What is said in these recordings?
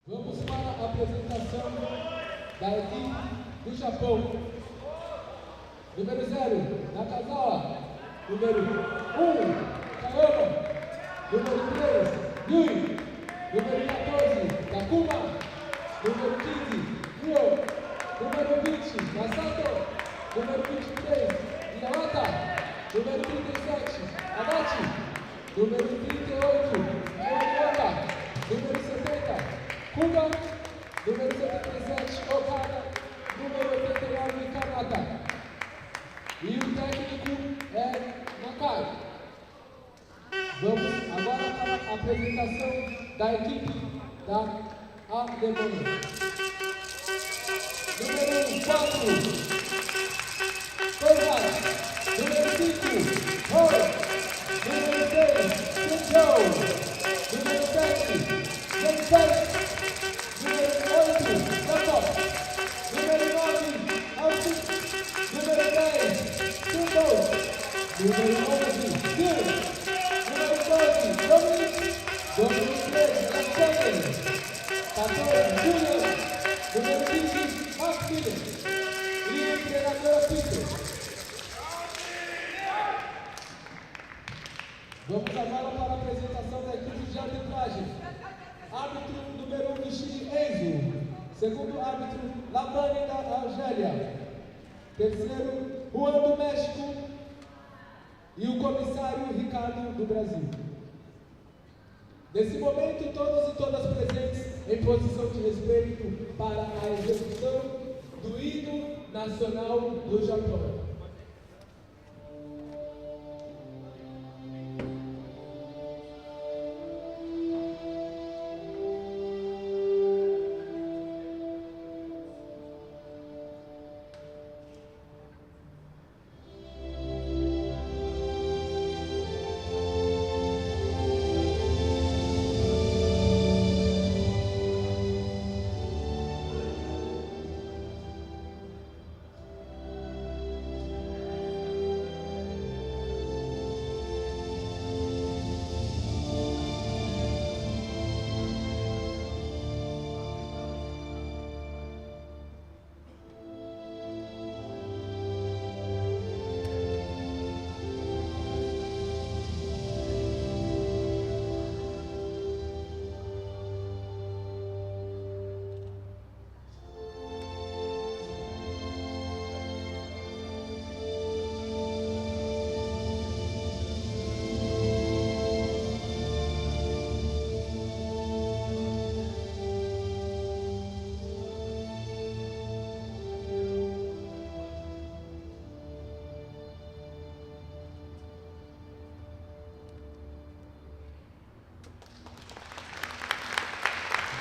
Vamos para a apresentação da equipe do Japão. Número 0, Nakazawa. Número 1, Kayama. Número 3, Yui. Número 14, Takuma. Número 15, Ryo. Número 20, Masato. Número 23, Inawata. Número 37, Adachi. Número 38, Yokoyama. Número 70, Kuba. Número 77, Okada. Número 89, Kanata. E o técnico é Nakai. Vamos agora para a apresentação da equipe da Alemanha. Número 4, Koizai. Número 5, Hoi. Número 6, Shinjou. Número 7, Yensei. Número 8, Yoko. Número 9, Alci. Número 10, Shundo. Número 11, Gil. Número 12, Dominic. Número 13, Alexander. 14, Julian. Número 15, Mark Miller. E o treinador Peter. Vamos agora para a apresentação da equipe de arbitragem. Árbitro número 1, Nishiji Enzo. Segundo árbitro, Labani da Argélia. Terceiro, Juan do México. E o comissário Ricardo do Brasil. Nesse momento, todos e todas presentes em posição de respeito para a execução do hino nacional do Japão.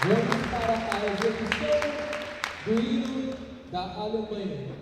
Vamos para a execução do hino da Alemanha.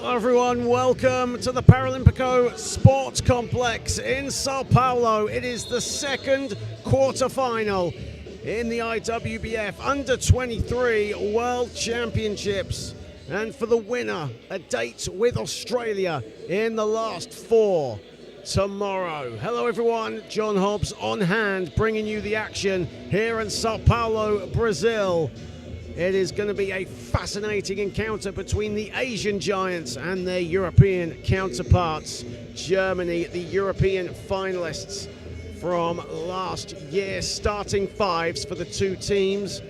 Hello everyone, welcome to the Paralympico Sports Complex in Sao Paulo. It is the second quarter-final in the IWBF Under-23 World Championships. And for the winner, a date with Australia in the last four tomorrow. Hello everyone, John Hobbs on hand, bringing you the action here in Sao Paulo, Brazil. It is going to be a fascinating encounter between the Asian giants and their European counterparts. Germany, the European finalists from last year. Starting fives for the two teams.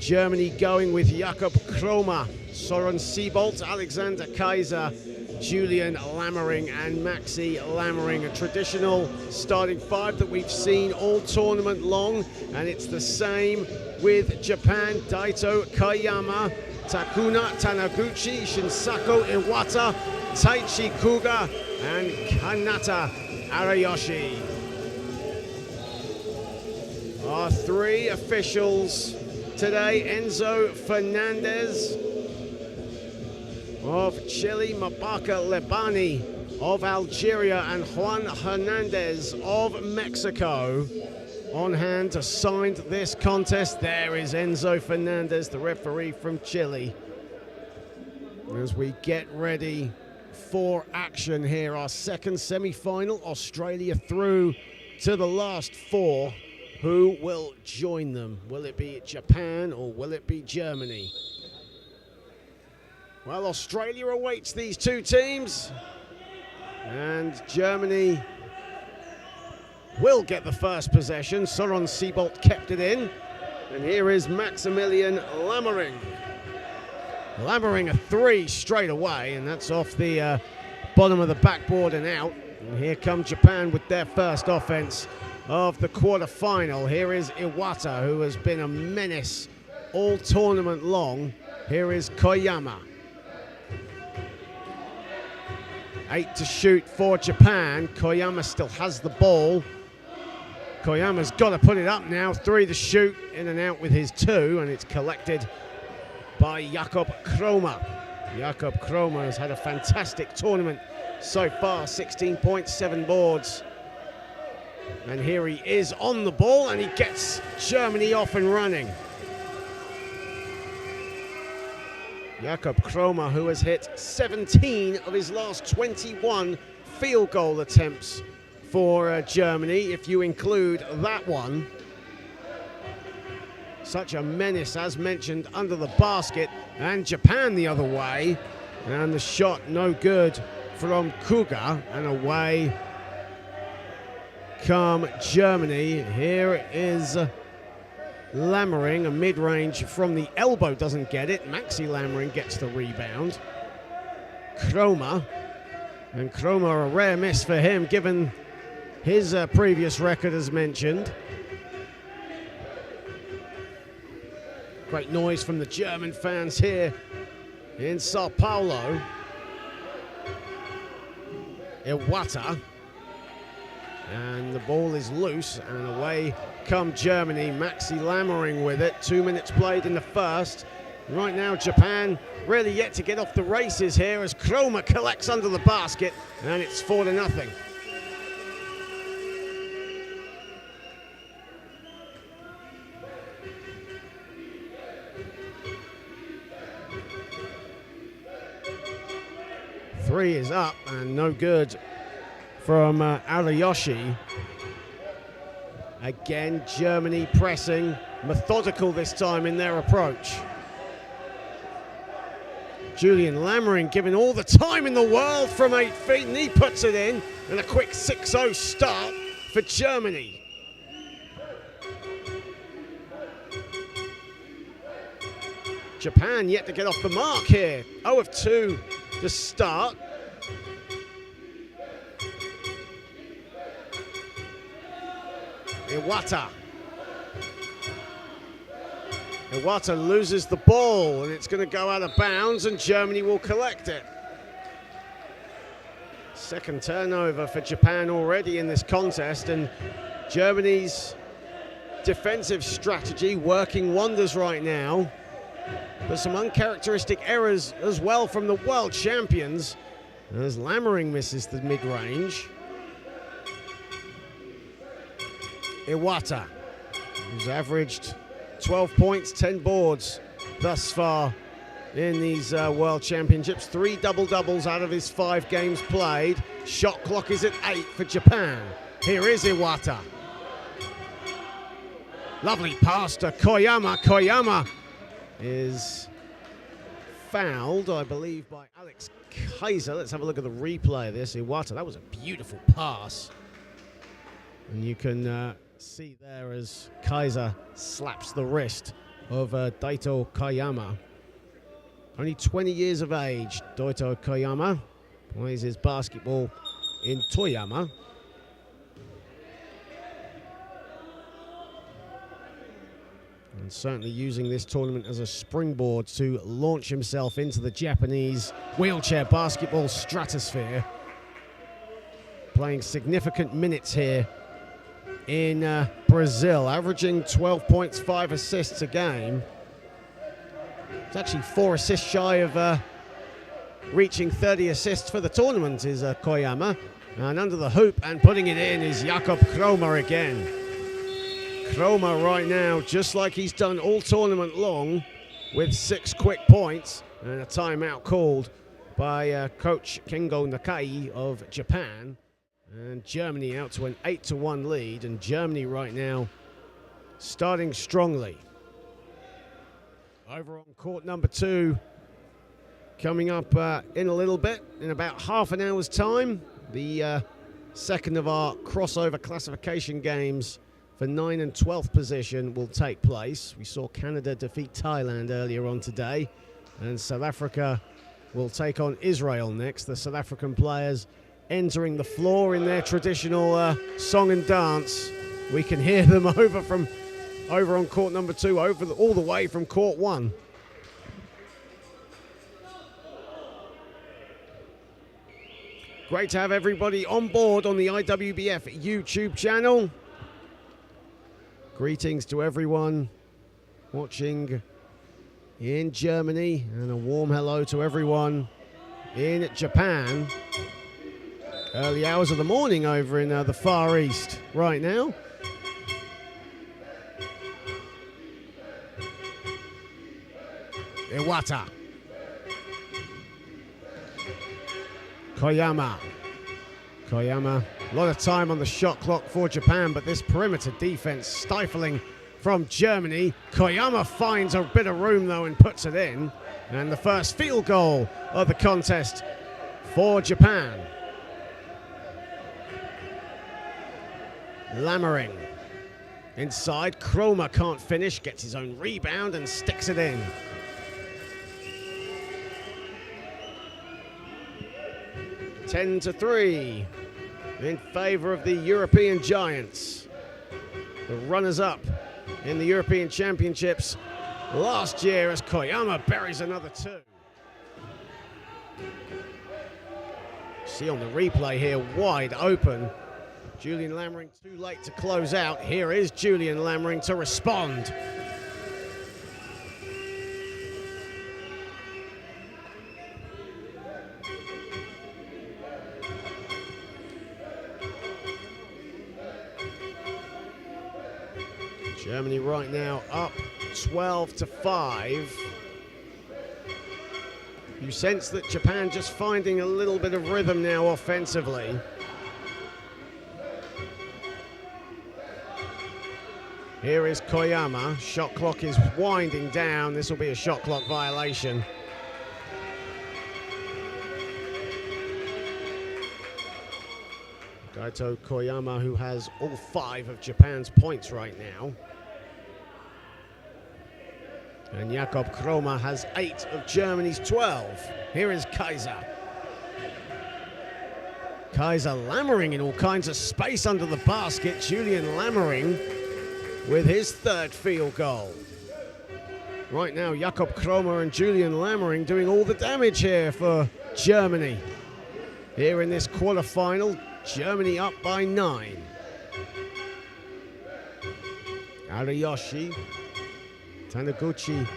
Germany going with Jakob Kromer, Soren Siebold, Alexander Kaiser, Julian Lammering and Maxi Lammering. A traditional starting five that we've seen all tournament long, and it's the same with Japan. Daito Koyama, Takuna Taniguchi, Shinsako Iwata, Taichi Kuga and Kanata Arayoshi. Our three officials today: Enzo Fernandez of Chile, Mabaka Lebani of Algeria, and Juan Hernandez of Mexico. On hand to sign this contest, there is Enzo Fernandez, the referee from Chile. As we get ready for action here, our second semi-final, Australia through to the last four. Who will join them? Will it be Japan or will it be Germany? Well, Australia awaits these two teams, and Germany will get the first possession. Soren Siebold kept it in, and here is Maximilian Lammering. Lammering a three straight away, and that's off the bottom of the backboard and out. And here come Japan with their first offense of the quarter-final. Here is Iwata, who has been a menace all tournament long. Here is Koyama. 8 to shoot for Japan. Koyama still has the ball. Koyama's got to put it up now. 3 to shoot, in and out with his 2, and it's collected by Jakob Kromer. Jakob Kromer has had a fantastic tournament so far, 16 points, 7 boards. And here he is on the ball, and he gets Germany off and running. Jakob Kromer, who has hit 17 of his last 21 field goal attempts for Germany, if you include that one. Such a menace, as mentioned, under the basket, and Japan the other way. And the shot no good from Kuga, and away come Germany. Here is Lammering, a mid-range from the elbow, doesn't get it. Maxi Lammering gets the rebound. Kromer, and Kromer, a rare miss for him given his previous record as mentioned. Great noise from the German fans here in Sao Paulo. Iwata, and the ball is loose, and away come Germany. Maxi Lammering with it. 2 minutes played in the first. Right now, Japan really yet to get off the races here as Kromer collects under the basket, and it's 4-0. Three is up and no good from Arayoshi. Again, Germany pressing, methodical this time in their approach. Julian Lammering given all the time in the world from 8 feet, and he puts it in, and a quick 6-0 start for Germany. Japan yet to get off the mark here. 0 of 2 to start. Iwata. Iwata loses the ball, and it's going to go out of bounds, and Germany will collect it. Second turnover for Japan already in this contest, and Germany's defensive strategy working wonders right now. but some uncharacteristic errors as well from the world champions as Lammering misses the mid-range. Iwata, who's averaged 12 points, 10 boards thus far in these World Championships. 3 double-doubles out of his 5 games played. Shot clock is at 8 for Japan. Here is Iwata. Lovely pass to Koyama. Koyama is fouled, I believe, by Alex Kaiser. Let's have a look at the replay of this. Iwata, that was a beautiful pass. And you can see there as Kaiser slaps the wrist of Daito Koyama. Only 20 years of age, Daito Koyama plays his basketball in Toyama. And certainly using this tournament as a springboard to launch himself into the Japanese wheelchair basketball stratosphere. Playing significant minutes here in Brazil, averaging 12 points, 5 assists a game. It's actually 4 assists shy of reaching 30 assists for the tournament is Koyama. And under the hoop and putting it in is Jakob Kromer again. Kromer right now, just like he's done all tournament long, with 6 quick points and a timeout called by coach Kengo Nakai of Japan. And Germany out to an 8-1 lead, and Germany right now starting strongly. Over on court number 2, coming up in a little bit, in about half an hour's time, the second of our crossover classification games for 9th and 12th position will take place. We saw Canada defeat Thailand earlier on today, and South Africa will take on Israel next. The South African players entering the floor in their traditional song and dance. We can hear them over on court number 2, all the way from court 1. Great to have everybody on board on the IWBF YouTube channel. Greetings to everyone watching in Germany, and a warm hello to everyone in Japan. Early hours of the morning over in the Far East right now. Iwata. Koyama. Koyama. A lot of time on the shot clock for Japan, but this perimeter defense stifling from Germany. Koyama finds a bit of room though and puts it in. And the first field goal of the contest for Japan. Lammering. Inside, Kromer can't finish, gets his own rebound and sticks it in. Ten to 3 in favor of the European Giants. The runners-up in the European Championships last year, as Koyama buries another 2. See on the replay here, wide open. Julian Lammering too late to close out. Here is Julian Lammering to respond. Germany right now up 12-5. You sense that Japan just finding a little bit of rhythm now offensively. Here is Koyama. Shot clock is winding down. This will be a shot clock violation. Daito Koyama, who has all 5 of Japan's points right now. And Jakob Kromer has 8 of Germany's 12. Here is Kaiser. Kaiser Lammering in all kinds of space under the basket. Julian Lammering with his 3rd field goal. Right now, Jakob Kromer and Julian Lammering doing all the damage here for Germany. Here in this quarterfinal, Germany up by 9. Ariyoshi, Taniguchi,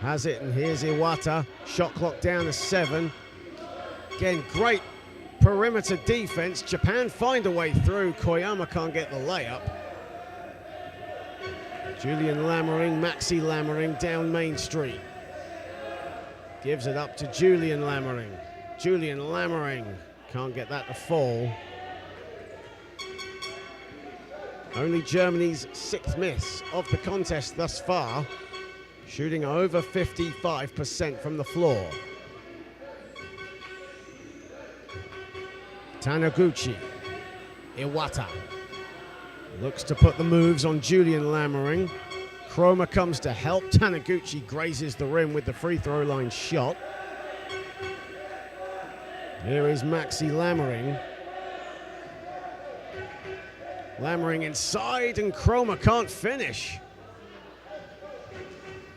has it, and here's Iwata. Shot clock down to 7. Again, great perimeter defense. Japan find a way through. Koyama can't get the layup. Julian Lammering, Maxi Lammering down Main Street. Gives it up to Julian Lammering. Julian Lammering can't get that to fall. Only Germany's 6th miss of the contest thus far, shooting over 55% from the floor. Taniguchi, Iwata looks to put the moves on Julian Lammering. Chroma comes to help. Taniguchi grazes the rim with the free throw line shot. Here is Maxi Lammering. Lammering inside, and Chroma can't finish.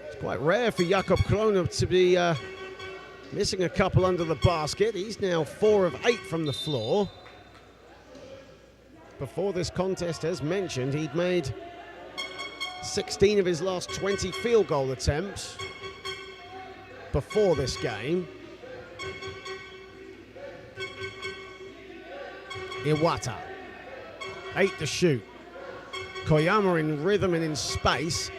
It's quite rare for Jakob Chroma to be missing a couple under the basket. He's now 4 of 8 from the floor. Before this contest, as mentioned, he'd made 16 of his last 20 field goal attempts before this game. Iwata, 8 to shoot. Koyama in rhythm and in space.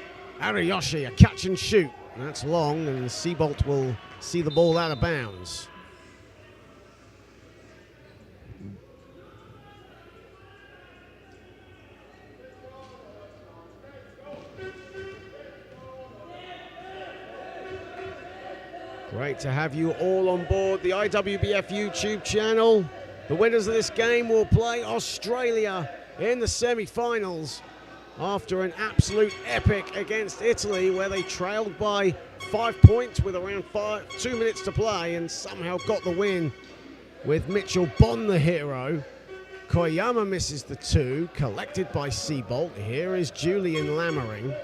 Ariyoshi, a catch and shoot. That's long, and Seabolt will see the ball out of bounds. Great to have you all on board the IWBF YouTube channel. The winners of this game will play Australia in the semi-finals after an absolute epic against Italy, where they trailed by 5 points with around 2 minutes to play and somehow got the win with Mitchell Bond the hero. Koyama misses the 2, collected by Seabolt. Here is Julian Lammering.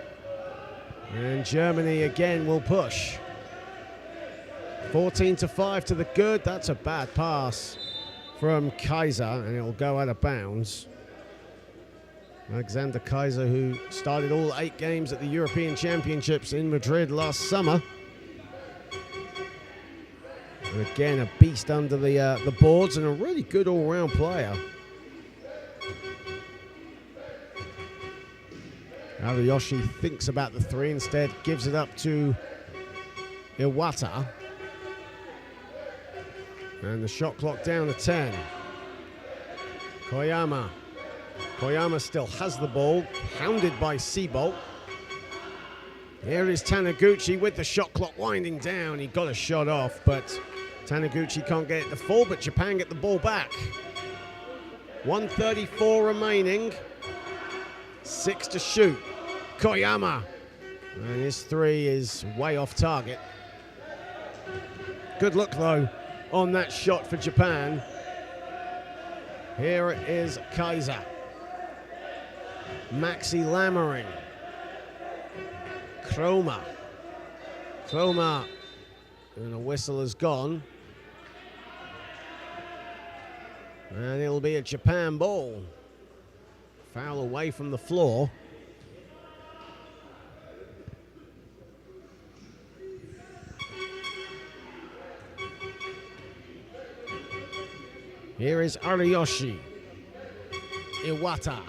And Germany again will push. 14-5 to the good. That's a bad pass from Kaiser, and it'll go out of bounds. Alexander Kaiser, who started all 8 games at the European Championships in Madrid last summer. And again, a beast under the boards and a really good all-round player. Ariyoshi thinks about the 3, instead gives it up to Iwata. And the shot clock down to 10. Koyama. Koyama still has the ball, hounded by Seabolt. Here is Taniguchi with the shot clock winding down. He got a shot off, but Taniguchi can't get it to fall, but Japan get the ball back. 1:34 remaining. 6 to shoot. Koyama. And his 3 is way off target. Good look, though, on that shot for Japan. Here is Kaiser. Maxi Lammering. Chroma. And the whistle has gone. And it'll be a Japan ball. Foul away from the floor. Here is Ariyoshi. Iwata.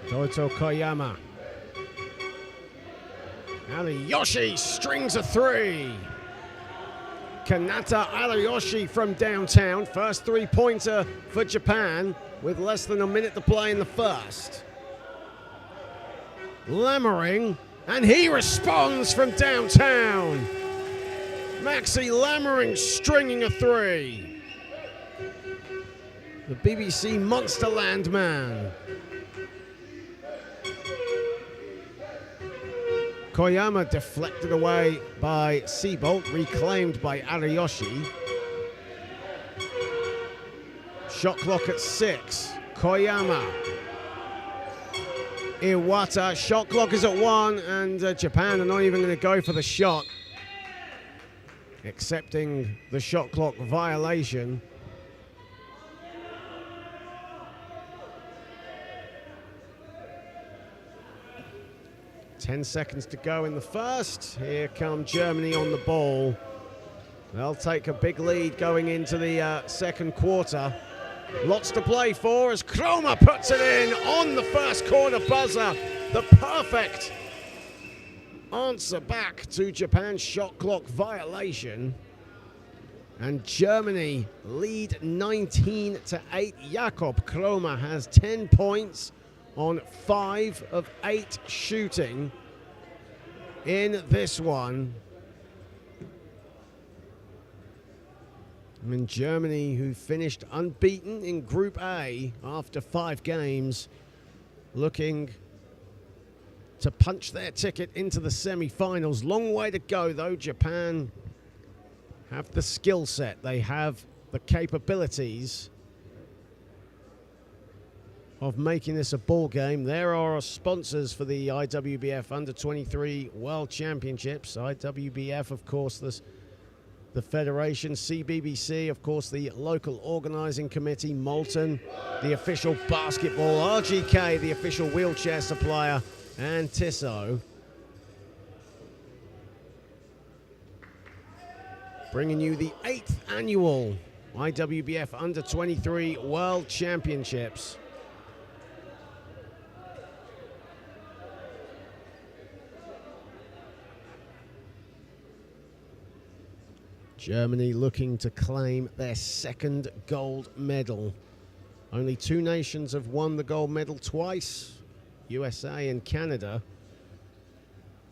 Toto Koyama. Ariyoshi strings a 3. Kanata Ariyoshi from downtown. First 3-pointer for Japan with less than a minute to play in the first. Lammering, and he responds from downtown. Maxi Lammering stringing a 3. The BBC Monsterland man. Koyama deflected away by Seabolt, reclaimed by Ariyoshi. Shot clock at 6. Koyama. Iwata. Shot clock is at 1, and Japan are not even going to go for the shot, accepting the shot clock violation. 10 seconds to go in the first. Here come Germany on the ball. They'll take a big lead going into the second quarter. Lots to play for as Kroma puts it in on the first quarter buzzer. The perfect answer back to Japan's shot clock violation. And Germany lead 19-8. Jakob Kroma has 10 points on 5 of 8 shooting in this one. And Germany, who finished unbeaten in Group A after 5 games, looking to punch their ticket into the semi-finals. Long way to go, though. Japan have the skill set. They have the capabilities of making this a ball game. There are our sponsors for the IWBF Under-23 World Championships. IWBF, of course, the federation. CBBC, of course, the local organizing committee. Molten, the official basketball. RGK, the official wheelchair supplier. And Tissot. Bringing you the 8th annual IWBF Under-23 World Championships. Germany looking to claim their 2nd gold medal. Only 2 nations have won the gold medal twice, USA and Canada.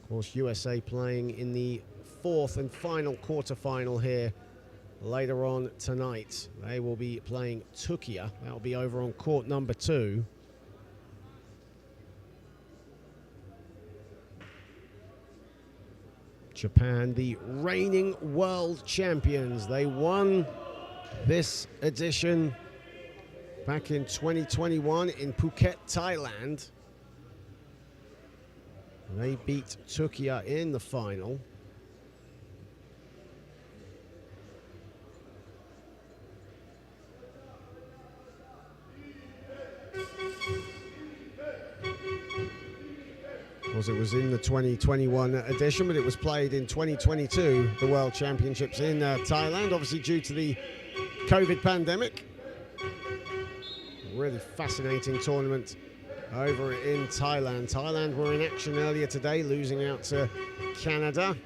Of course, USA playing in the 4th and final quarterfinal here later on tonight. They will be playing Turkey. That'll be over on court number 2. Japan, the reigning world champions. They won this edition back in 2021 in Phuket, Thailand. They beat Turkey in the final. Of course, it was in the 2021 edition, but it was played in 2022, the World Championships in Thailand, obviously due to the COVID pandemic. Really fascinating tournament over in Thailand. Thailand were in action earlier today, losing out to Canada.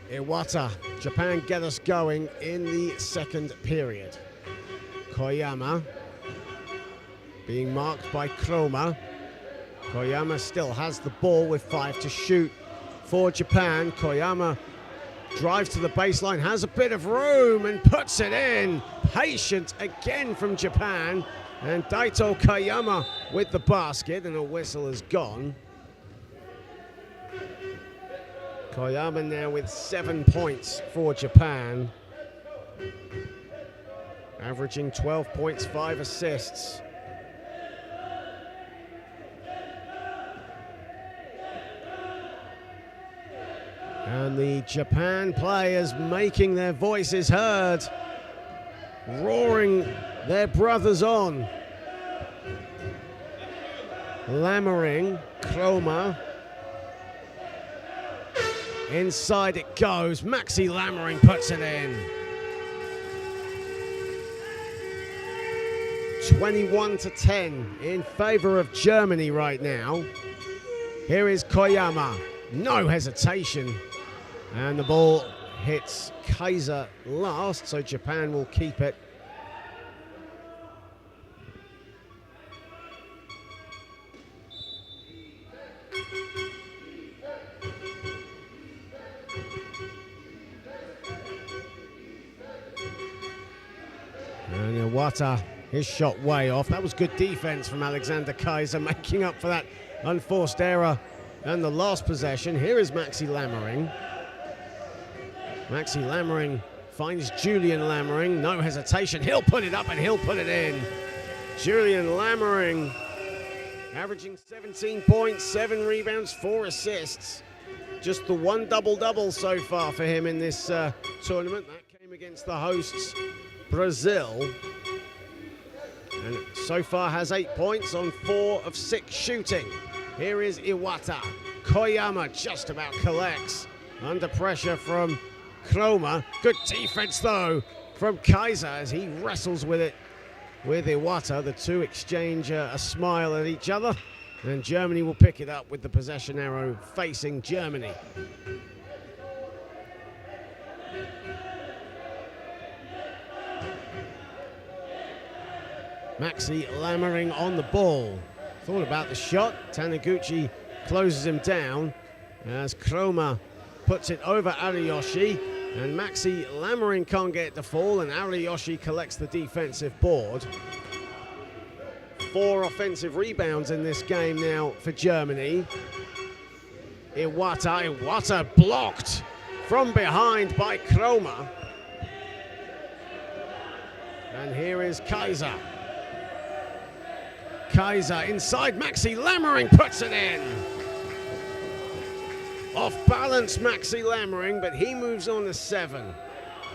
Iwata, Japan get us going in the second period. Koyama being marked by Kroma. Koyama still has the ball with 5 to shoot for Japan. Koyama drives to the baseline, has a bit of room and puts it in. Patient again from Japan. And Daito Koyama with the basket, and a whistle is gone. Koyama now with 7 points for Japan. Averaging 12 points, 5 assists. And the Japan players making their voices heard, roaring their brothers on. Lammering, Kroma. Inside it goes. Maxi Lammering puts it in. 21-10 in favor of Germany right now. Here is Koyama. No hesitation. And the ball hits Kaiser last, so Japan will keep it. And Iwata, his shot way off. That was good defense from Alexander Kaiser, making up for that unforced error. And the last possession, here is Maxi Lammering. Maxi Lammering finds Julian Lammering. No hesitation. He'll put it up and he'll put it in. Julian Lammering averaging 17 points, 7 rebounds, 4 assists. Just the 1 double-double so far for him in this tournament. That came against the hosts, Brazil. and so far has 8 points on 4 of 6 shooting. Here is Iwata. Koyama just about collects. Under pressure from Chroma. Good defense though from Kaiser as he wrestles with it with Iwata. The two exchange a smile at each other, and Germany will pick it up with the possession arrow facing Germany. Maxi Lammering on the ball. Thought about the shot. Taniguchi closes him down as Chroma puts it over Ariyoshi, and Maxi Lammering can't get it to fall, and Ariyoshi collects the defensive board. 4 offensive rebounds in this game now for Germany. Iwata blocked from behind by Chroma. And here is Kaiser. Kaiser inside, Maxi Lammering puts it in. Off balance Maxi Lammering, but he moves on to 7.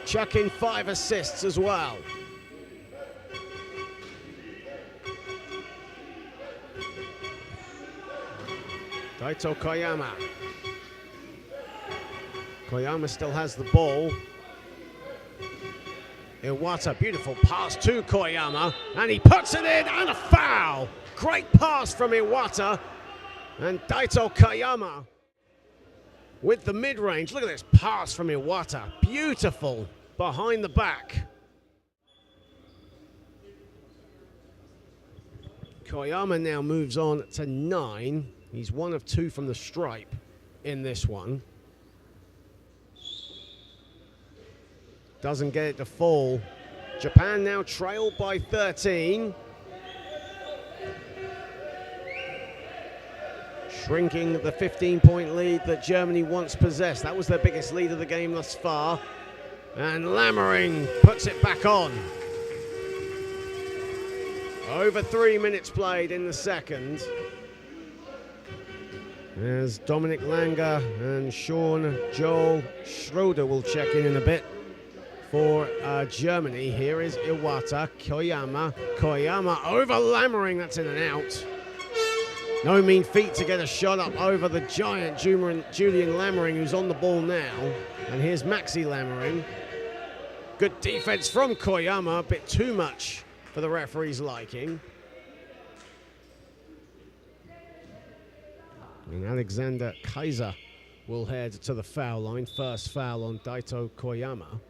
Chucking 5 assists as well. Daito Koyama. Koyama still has the ball. Iwata, beautiful pass to Koyama, and he puts it in, and a foul. Great pass from Iwata, and Daito Koyama with the mid-range. Look at this pass from Iwata, beautiful behind the back. Koyama now moves on to 9. He's 1 of 2 from the stripe in this one. Doesn't get it to fall. Japan now trail by 13. Shrinking the 15-point lead that Germany once possessed. That was their biggest lead of the game thus far. And Lammering puts it back on. Over 3 minutes played in the second. As Dominic Langer and Sean Joel Schroeder will check in a bit for Germany. Here is Iwata, Koyama over Lammering, that's in and out. No mean feat to get a shot up over the giant Julian Lammering, who's on the ball now. And here's Maxi Lammering. Good defense from Koyama, a bit too much for the referee's liking. And Alexander Kaiser will head to the foul line. First foul on Daito Koyama.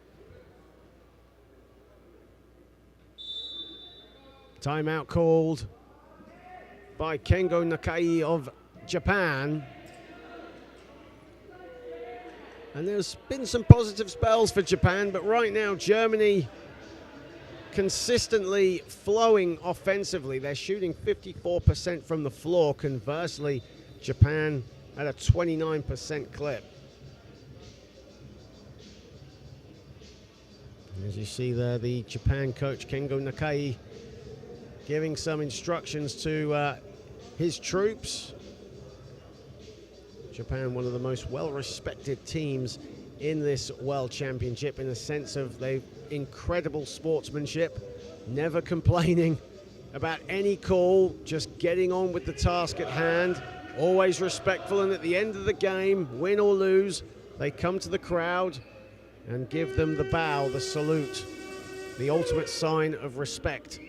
Timeout called by Kengo Nakai of Japan. And there's been some positive spells for Japan, but right now Germany consistently flowing offensively. They're shooting 54% from the floor. Conversely, Japan at a 29% clip. As you see there, the Japan coach Kengo Nakai giving some instructions to his troops. Japan, one of the most well-respected teams in this World Championship, in the sense of they've incredible sportsmanship, never complaining about any call, just getting on with the task at hand, always respectful, and at the end of the game, win or lose, they come to the crowd and give them the bow, the salute, the ultimate sign of respect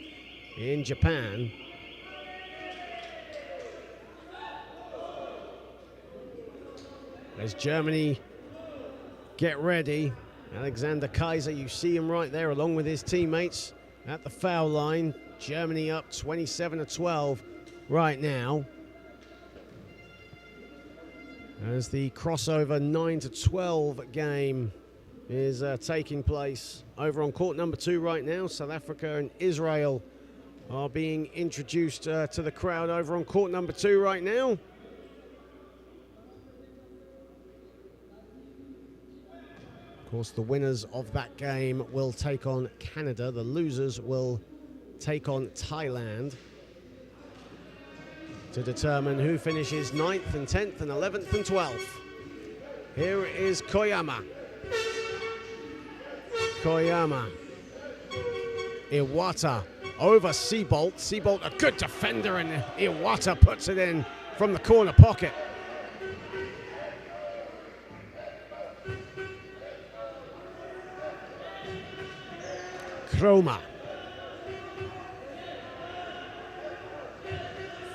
in Japan. As Germany get ready, Alexander Kaiser, you see him right there along with his teammates at the foul line. Germany up 27-12 right now. As the crossover 9-12 game is taking place over on court number 2 right now. South Africa and Israel are being introduced to the crowd over on court number 2 right now. Of course, the winners of that game will take on Canada. The losers will take on Thailand to determine who finishes 9th and 10th and 11th and 12th. Here is Koyama. Iwata over Seabolt. Seabolt, a good defender, and Iwata puts it in from the corner pocket. Chroma.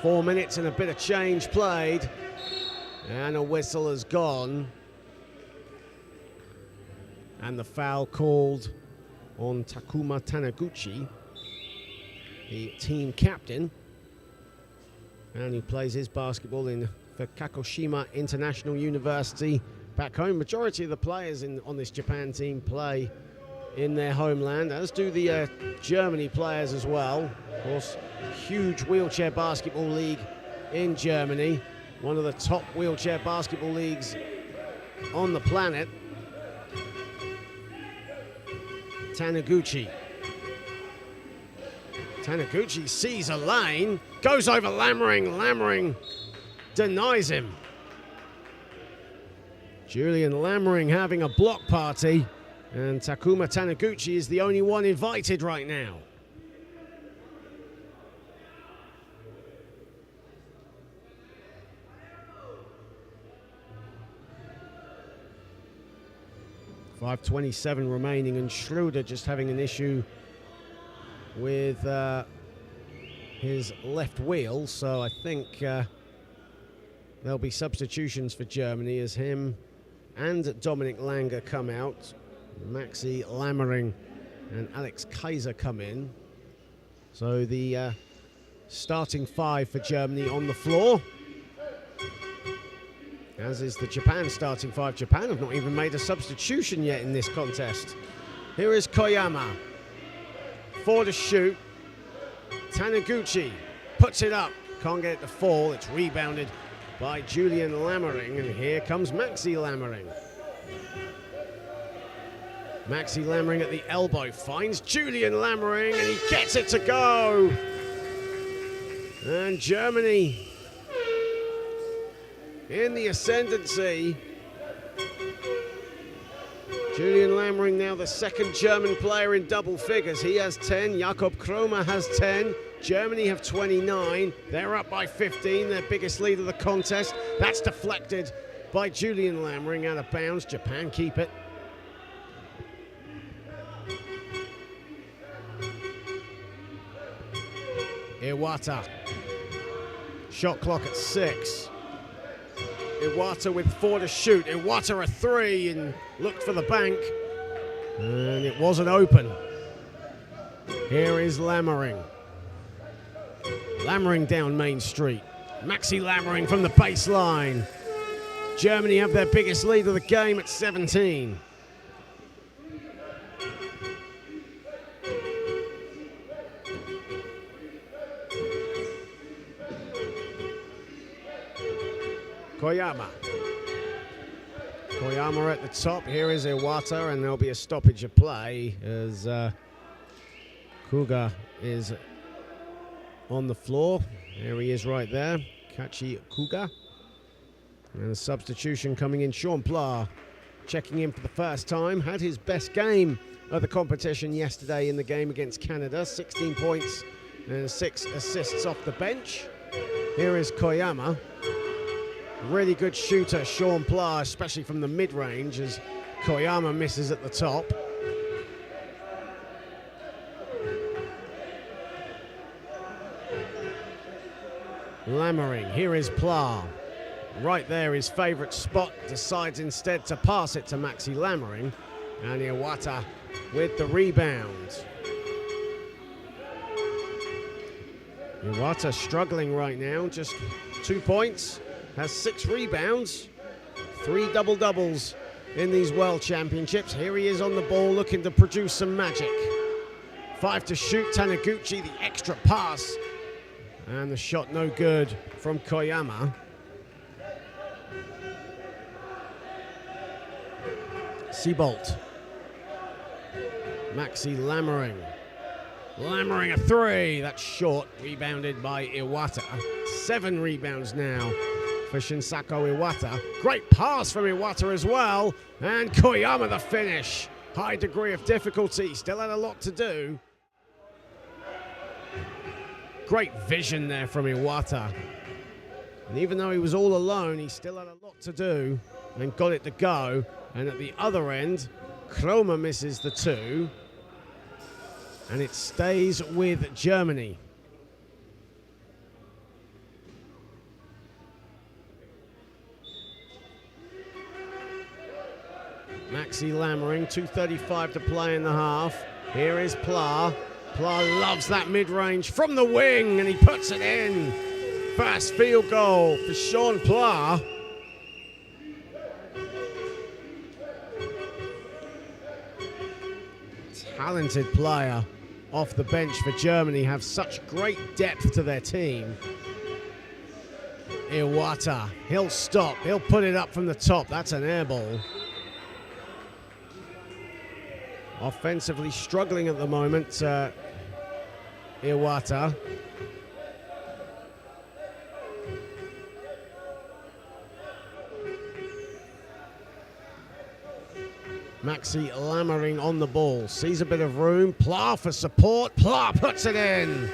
4 minutes and a bit of change played, and a whistle has gone, and the foul called on Takuma Taniguchi, the team captain, and he plays his basketball for Kagoshima International University back home. Majority of the players on this Japan team play in their homeland, as do the Germany players as well. Of course, huge wheelchair basketball league in Germany, one of the top wheelchair basketball leagues on the planet. Taniguchi sees a lane, goes over Lammering. Lammering denies him. Julian Lammering having a block party, and Takuma Taniguchi is the only one invited right now. .5:27 remaining, and Schroeder just having an issue with his left wheel, so I think there'll be substitutions for Germany as him and Dominic Langer come out. Maxi Lammering and Alex Kaiser come in. So the starting five for Germany on the floor, as is the Japan starting five. Japan have not even made a substitution yet in this contest. Here is Koyama. 4 to shoot. Taniguchi puts it up. Can't get it to fall. It's rebounded by Julian Lammering, and here comes Maxi Lammering. Maxi Lammering at the elbow finds Julian Lammering, and he gets it to go. And Germany in the ascendancy. Julian Lammering now the second German player in double figures. He has 10, Jakob Chroma has 10. Germany have 29. They're up by 15, their biggest lead of the contest. That's deflected by Julian Lammering out of bounds. Japan keep it. Iwata. Shot clock at 6. Iwata with 4 to shoot. Iwata a 3 and looked for the bank, and it wasn't open. Here is Lammering. Lammering down Main Street. Maxi Lammering from the baseline. Germany have their biggest lead of the game at 17. Koyama at the top. Here is Iwata, and there'll be a stoppage of play as Kuga is on the floor. There he is right there, Kachi Kuga. And a substitution coming in. Sean Pla checking in for the first time. Had his best game of the competition yesterday in the game against Canada. 16 points and 6 assists off the bench. Here is Koyama. Really good shooter, Sean Pla, especially from the mid-range, as Koyama misses at the top. Lammering, here is Pla. Right there, his favourite spot, decides instead to pass it to Maxi Lammering, and Iwata with the rebound. Iwata struggling right now, just 2 points. Has 6 rebounds, 3 double-doubles in these World Championships. Here he is on the ball looking to produce some magic. 5 to shoot, Taniguchi, the extra pass. And the shot no good from Koyama. Seabolt. Maxi Lammering. Lammering a 3, that's short, rebounded by Iwata. 7 rebounds now for Shinsako Iwata. Great pass from Iwata as well, and Koyama the finish. High degree of difficulty, still had a lot to do. Great vision there from Iwata. And even though he was all alone, he still had a lot to do and got it to go. And at the other end, Kroma misses the 2. And it stays with Germany. Maxi Lammering, 2:35 to play in the half. Here is Pla. Pla loves that mid-range from the wing, and he puts it in. Fast field goal for Sean Pla. Talented player off the bench for Germany, have such great depth to their team. Iwata, he'll stop, he'll put it up from the top. That's an air ball. Offensively struggling at the moment, Iwata. Maxi Lammering on the ball, sees a bit of room. Pla for support. Pla puts it in.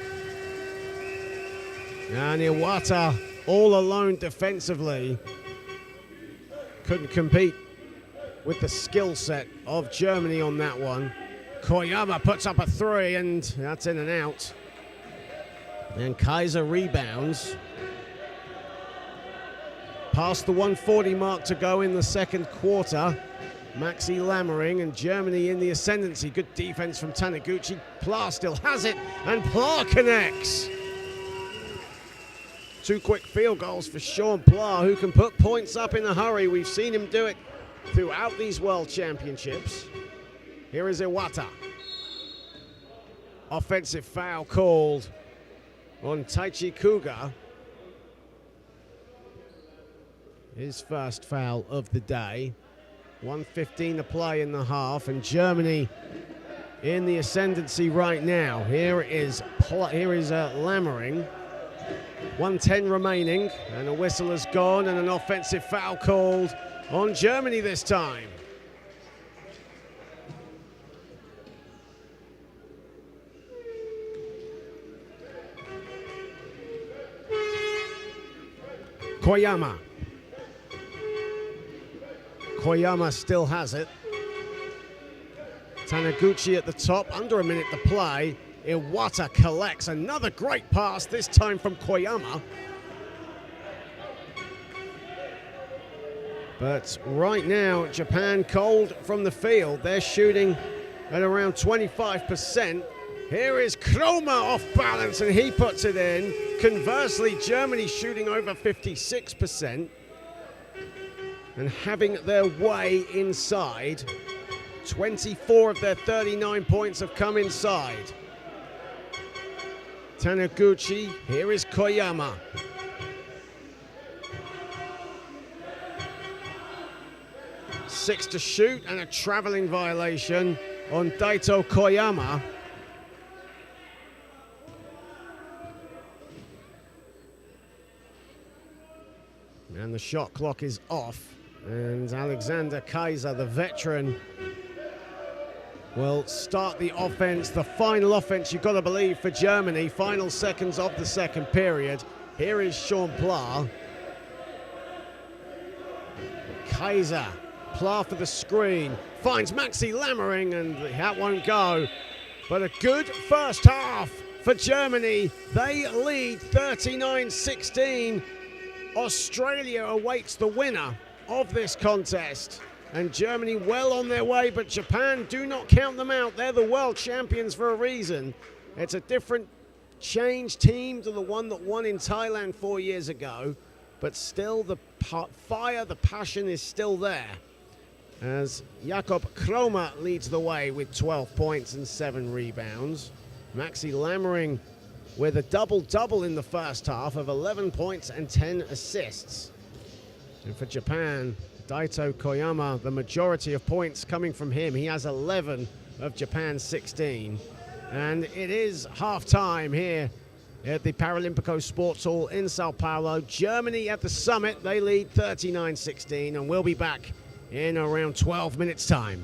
And Iwata all alone defensively. Couldn't compete with the skill set of Germany on that one. Koyama puts up a 3, and that's in and out. And Kaiser rebounds. Past the 140 mark to go in the second quarter. Maxi Lammering and Germany in the ascendancy. Good defense from Taniguchi. Pla still has it, and Pla connects. 2 quick field goals for Sean Pla, who can put points up in a hurry. We've seen him do it throughout these World Championships. Here is Iwata. Offensive foul called on Taichi Kuga. His first foul of the day. 1:15 to play in the half, and in the ascendancy right now. Here is Lammering. 1:10 remaining, and a whistle has gone, and an offensive foul called on Germany this time. Koyama. Koyama still has it. Taniguchi at the top, under a minute to play. Iwata collects another great pass, this time from Koyama. But right now, Japan cold from the field. They're shooting at around 25%. Here is Kroma off balance, and he puts it in. Conversely, Germany shooting over 56% and having their way inside. 24 of their 39 points have come inside. Taniguchi, here is Koyama. Six to shoot, and a traveling violation on Daito Koyama. And the shot clock is off, and Alexander Kaiser, the veteran, will start the offense, the final offense, you've got to believe, for Germany. Final seconds of the second period. Here is Sean Pla. Kaiser, Pla for the screen, finds Maxi Lammering, and that won't go. But a good first half for Germany. They lead 39-16. Australia awaits the winner of this contest. And Germany well on their way, but Japan, do not count them out. They're the world champions for a reason. It's a different changed team to the one that won in Thailand 4 years ago, but still the fire, the passion is still there, as Jakob Kroma leads the way with 12 points and 7 rebounds. Maxi Lammering with a double-double in the first half of 11 points and 10 assists. And for Japan, Daito Koyama, the majority of points coming from him. He has 11 of Japan's 16. And it is half-time here at the Paralympico Sports Hall in Sao Paulo. Germany at the summit, they lead 39-16, and we'll be back in around 12 minutes' time.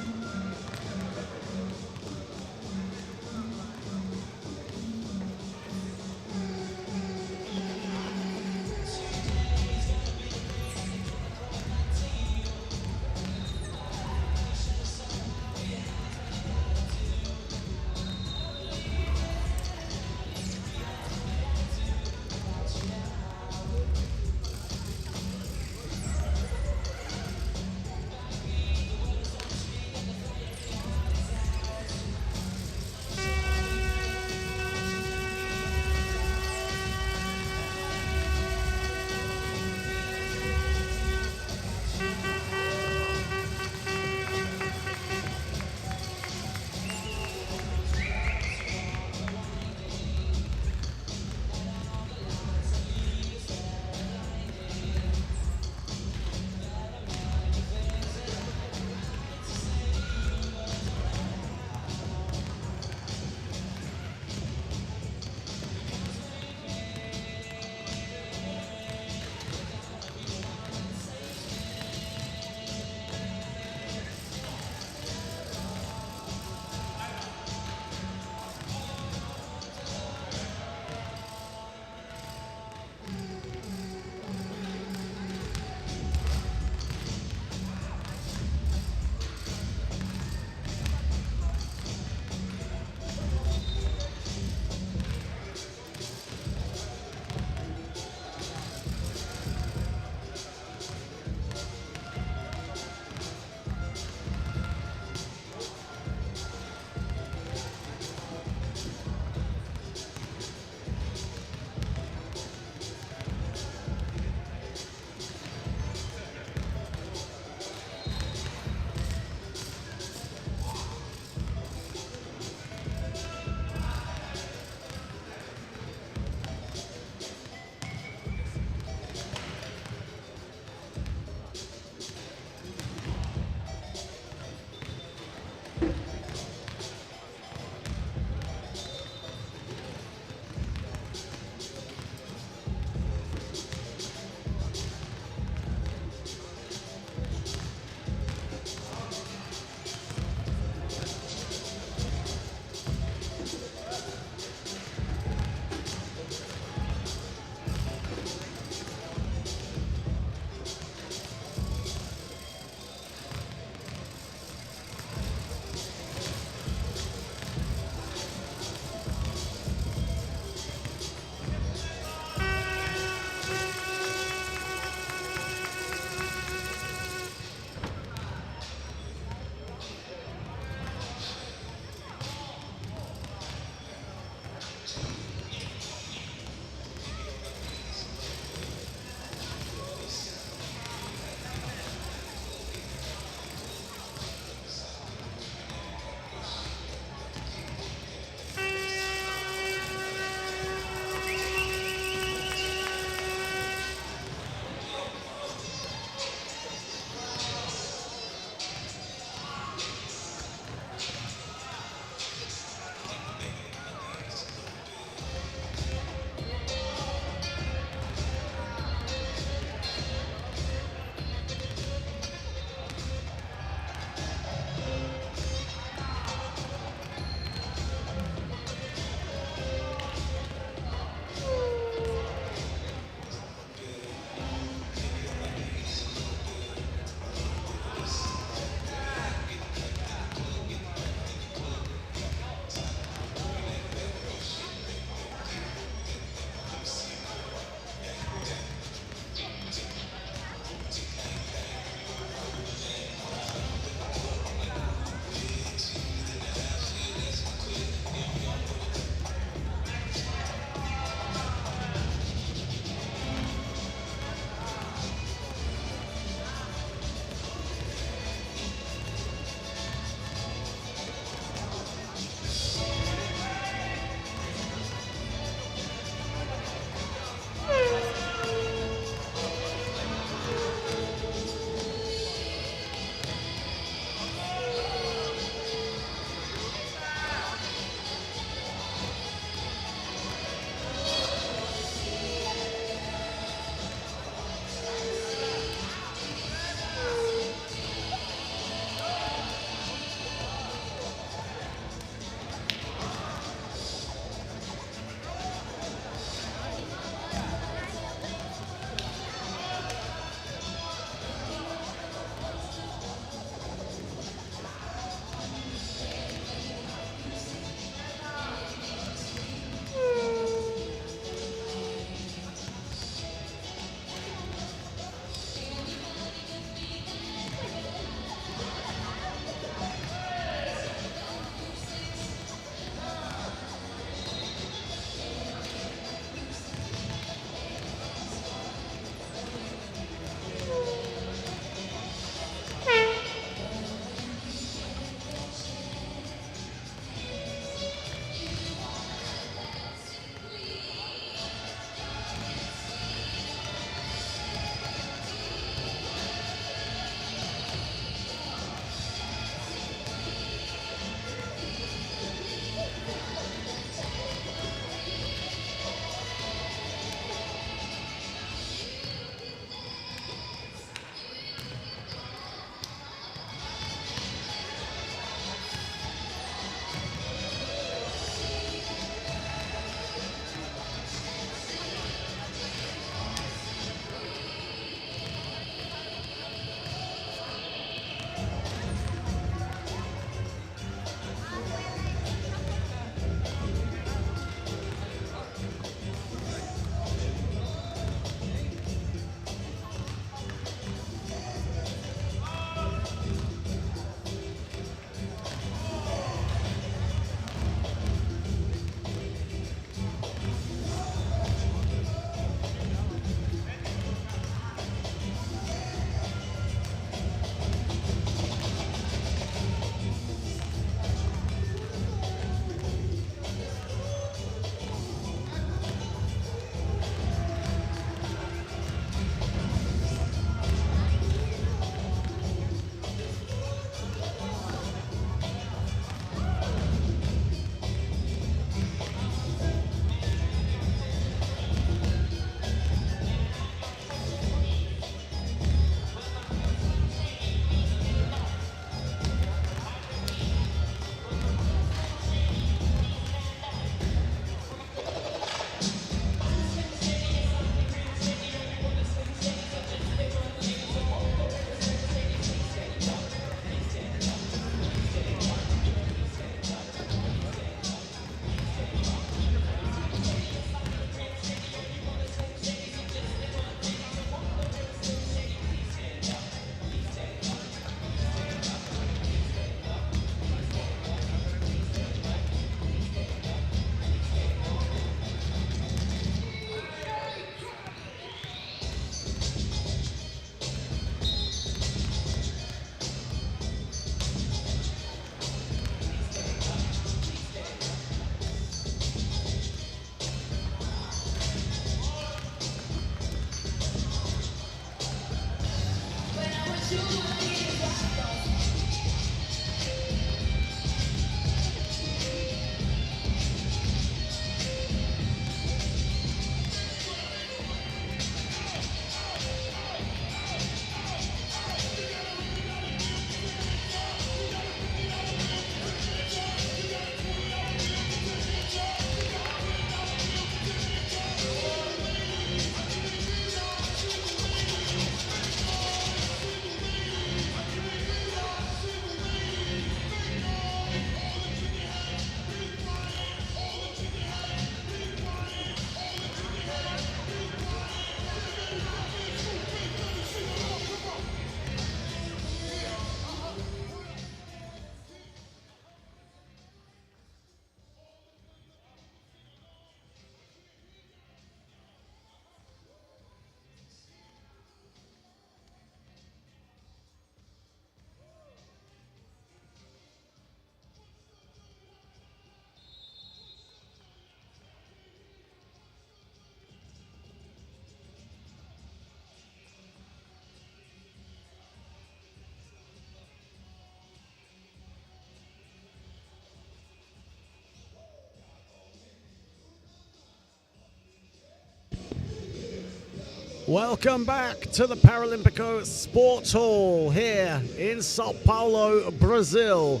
Welcome back to the Paralympico Sports Hall here in Sao Paulo, Brazil.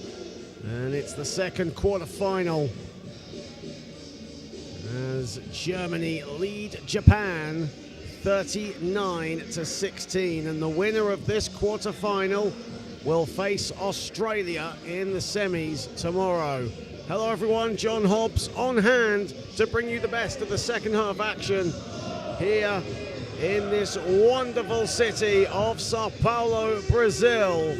And it's the second quarterfinal as Germany lead Japan 39-16. And the winner of this quarterfinal will face Australia in the semis tomorrow. Hello everyone, John Hobbs on hand to bring you the best of the second half action here in this wonderful city of Sao Paulo, Brazil.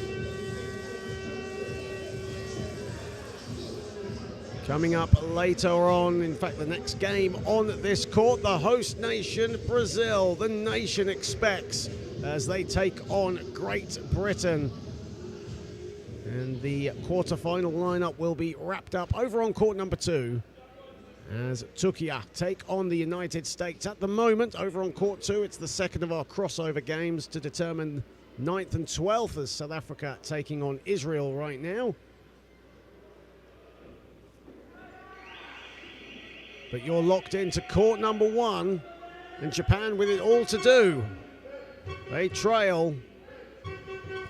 Coming up later on, in fact the next game on this court, the host nation, Brazil. The nation expects as they take on Great Britain. And the quarterfinal lineup will be wrapped up over on court number 2 as Turkey take on the United States. At the moment, over on court 2, it's the second of our crossover games to determine 9th and 12th as South Africa taking on Israel right now. But you're locked into court number 1 and Japan with it all to do. They trail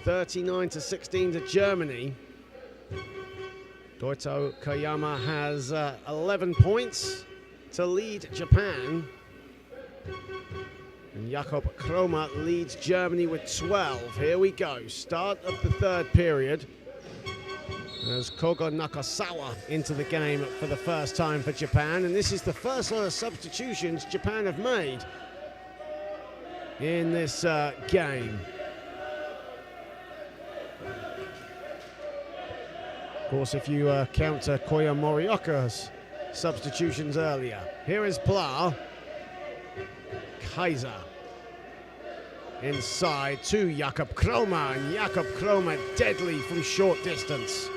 39-16 to Germany. Goito Koyama has 11 points to lead Japan. And Jakob Kroma leads Germany with 12. Here we go, start of the third period. As Kogo Nakasawa into the game for the first time for Japan. And this is the first lot of substitutions Japan have made in this game. Of course, if you count Koya Morioka's substitutions earlier. Here is Pla. Kaiser. Inside to Jakob Kroma, and Jakob Kroma deadly from short distance.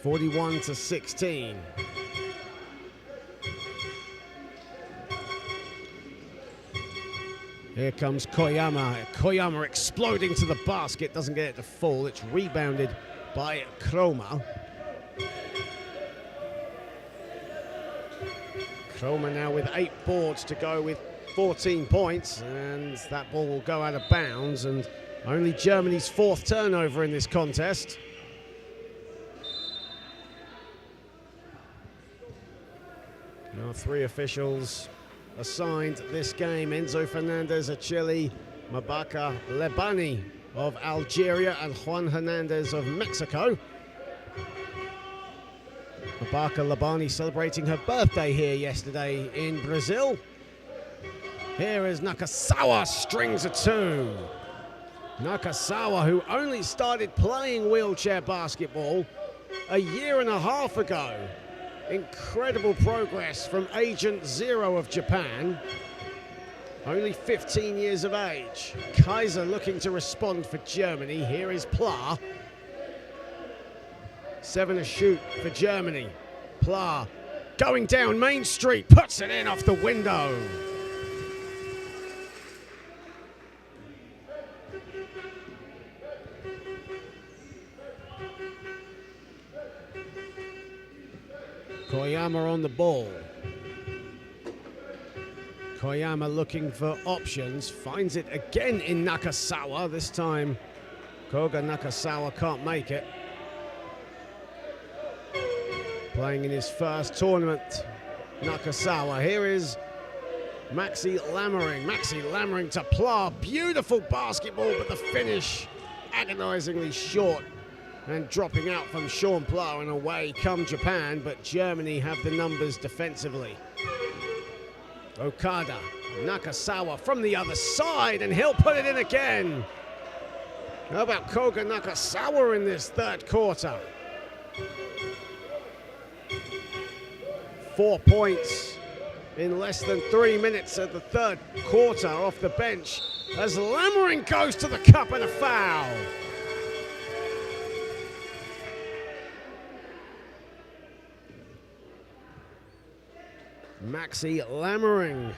41-16. Here comes Koyama. Koyama exploding to the basket. Doesn't get it to fall. It's rebounded by Kroma. Kroma now with 8 boards to go with 14 points. And that ball will go out of bounds. And only Germany's 4th turnover in this contest. Now 3 officials assigned this game: Enzo Fernandez of Chile, Mabaka Lebani of Algeria, and Juan Hernandez of Mexico. Mabaka Lebani celebrating her birthday here yesterday in Brazil. Here is Nakasawa, strings a 2. Nakasawa, who only started playing wheelchair basketball a year and a half ago. Incredible progress from Agent Zero of Japan. Only 15 years of age. Kaiser looking to respond for Germany. Here is Pla. 7 to shoot for Germany. Pla going down Main Street, puts it in off the window. Koyama on the ball. Koyama looking for options, finds it again in Nakasawa. This time, Koga Nakasawa can't make it. Playing in his first tournament, Nakasawa. Here is Maxi Lammering. Maxi Lammering to Pla. Beautiful basketball, but the finish agonizingly short. And dropping out from Sean Pla, and away come Japan, but Germany have the numbers defensively. Okada, Nakasawa from the other side, and he'll put it in again. How about Koga Nakasawa in this third quarter? 4 points in less than 3 minutes of the third quarter off the bench as Lammering goes to the cup and a foul. Maxi Lammering,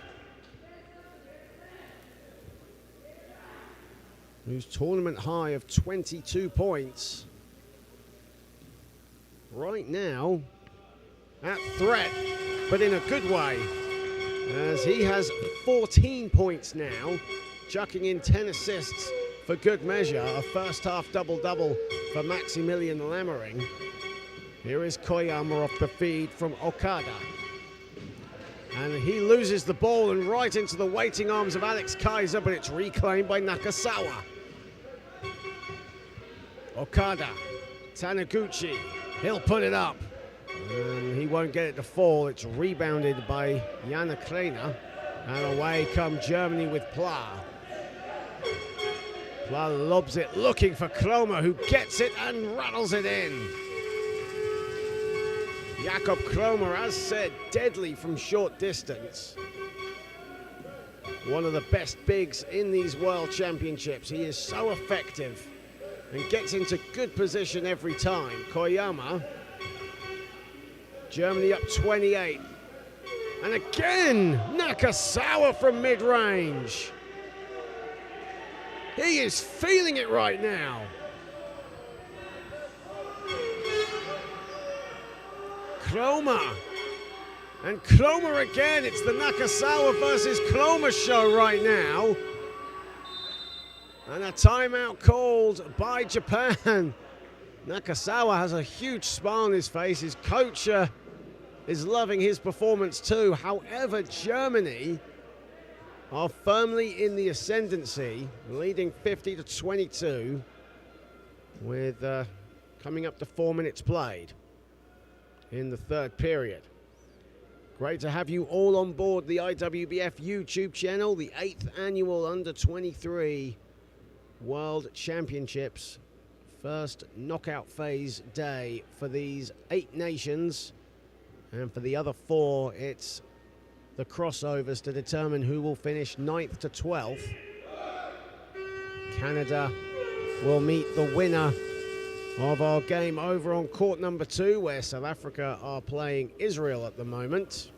whose tournament high of 22 points. Right now, at threat, but in a good way. as he has 14 points now, chucking in 10 assists for good measure. A first half double-double for Maximilian Lammering. Here is Koyama off the feed from Okada. And he loses the ball and right into the waiting arms of Alex Kaiser, but it's reclaimed by Nakasawa. Okada, Taniguchi, he'll put it up. And he won't get it to fall. It's rebounded by Jana Kleiner. And away come Germany with Pla. Pla lobs it, looking for Klomer, who gets it and rattles it in. Jakob Klomer, as said, deadly from short distance. One of the best bigs in these World Championships. He is so effective and gets into good position every time. Koyama. Germany up 28. And again, Nakasawa from mid-range. He is feeling it right now. Klomer. And Klomer again. It's the Nakasawa versus Klomer show right now. And a timeout called by Japan. Nakasawa has a huge smile on his face. His coach is loving his performance too. However, Germany are firmly in the ascendancy, leading 50-22 with coming up to 4 minutes played in the third period. Great to have you all on board the IWBF YouTube channel, the 8th annual Under-23 World Championships. First knockout phase day for these 8 nations. And for the other 4, it's the crossovers to determine who will finish 9th to 12th. Canada will meet the winner of our game over on court number 2, where South Africa are playing Israel at the moment.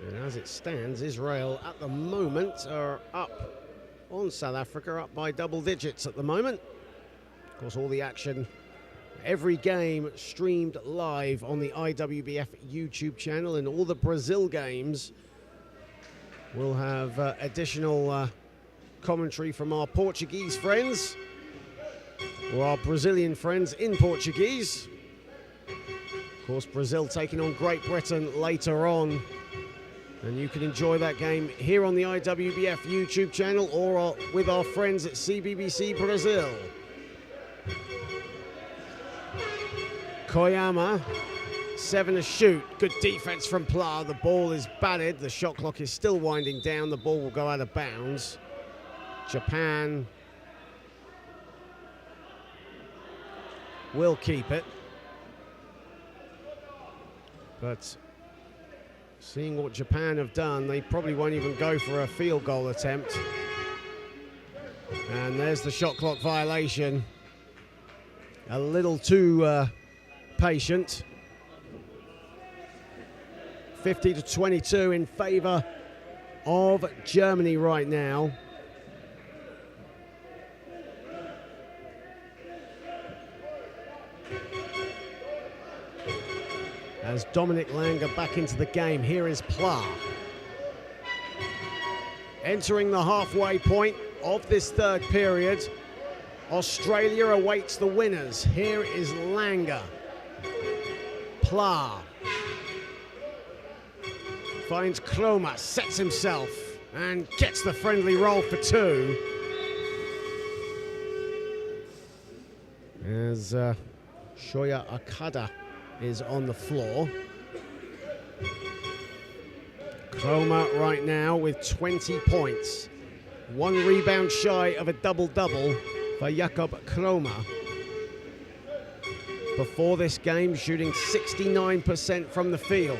And as it stands, Israel at the moment are up on South Africa, up by double digits at the moment. Of course, all the action, every game streamed live on the IWBF YouTube channel, and all the Brazil games will have additional commentary from our Portuguese friends, or our Brazilian friends in Portuguese. Of course, Brazil taking on Great Britain later on. And you can enjoy that game here on the IWBF YouTube channel or with our friends at CBBC Brazil. Koyama, 7 to shoot. Good defense from Pla. The ball is batted. The shot clock is still winding down. The ball will go out of bounds. Japan will keep it. But seeing what Japan have done, they probably won't even go for a field goal attempt. And there's the shot clock violation. A little too patient. 50-22 in favor of Germany right now. As Dominic Langer back into the game, here is Pla. Entering the halfway point of this third period, Australia awaits the winners. Here is Langer. Pla. Finds Klomer, sets himself, and gets the friendly roll for 2. As Shoya Okada is on the floor. Klomer right now with 20 points. 1 rebound shy of a double-double for Jakob Klomer. Before this game, shooting 69% from the field.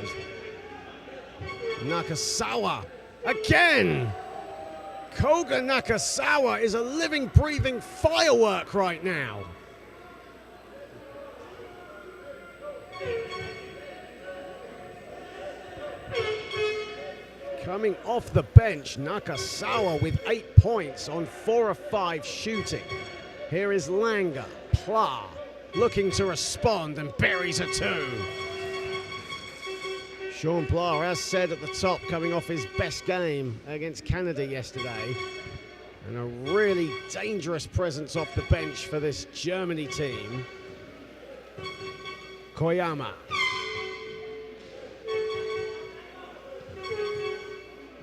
Nakasawa again. Koga Nakasawa is a living, breathing firework right now. Coming off the bench, Nakasawa with 8 points on 4 of 5 shooting. Here is Langer. Pla looking to respond and buries a 2. Sean Pla, as said at the top, coming off his best game against Canada yesterday. And a really dangerous presence off the bench for this Germany team. Koyama.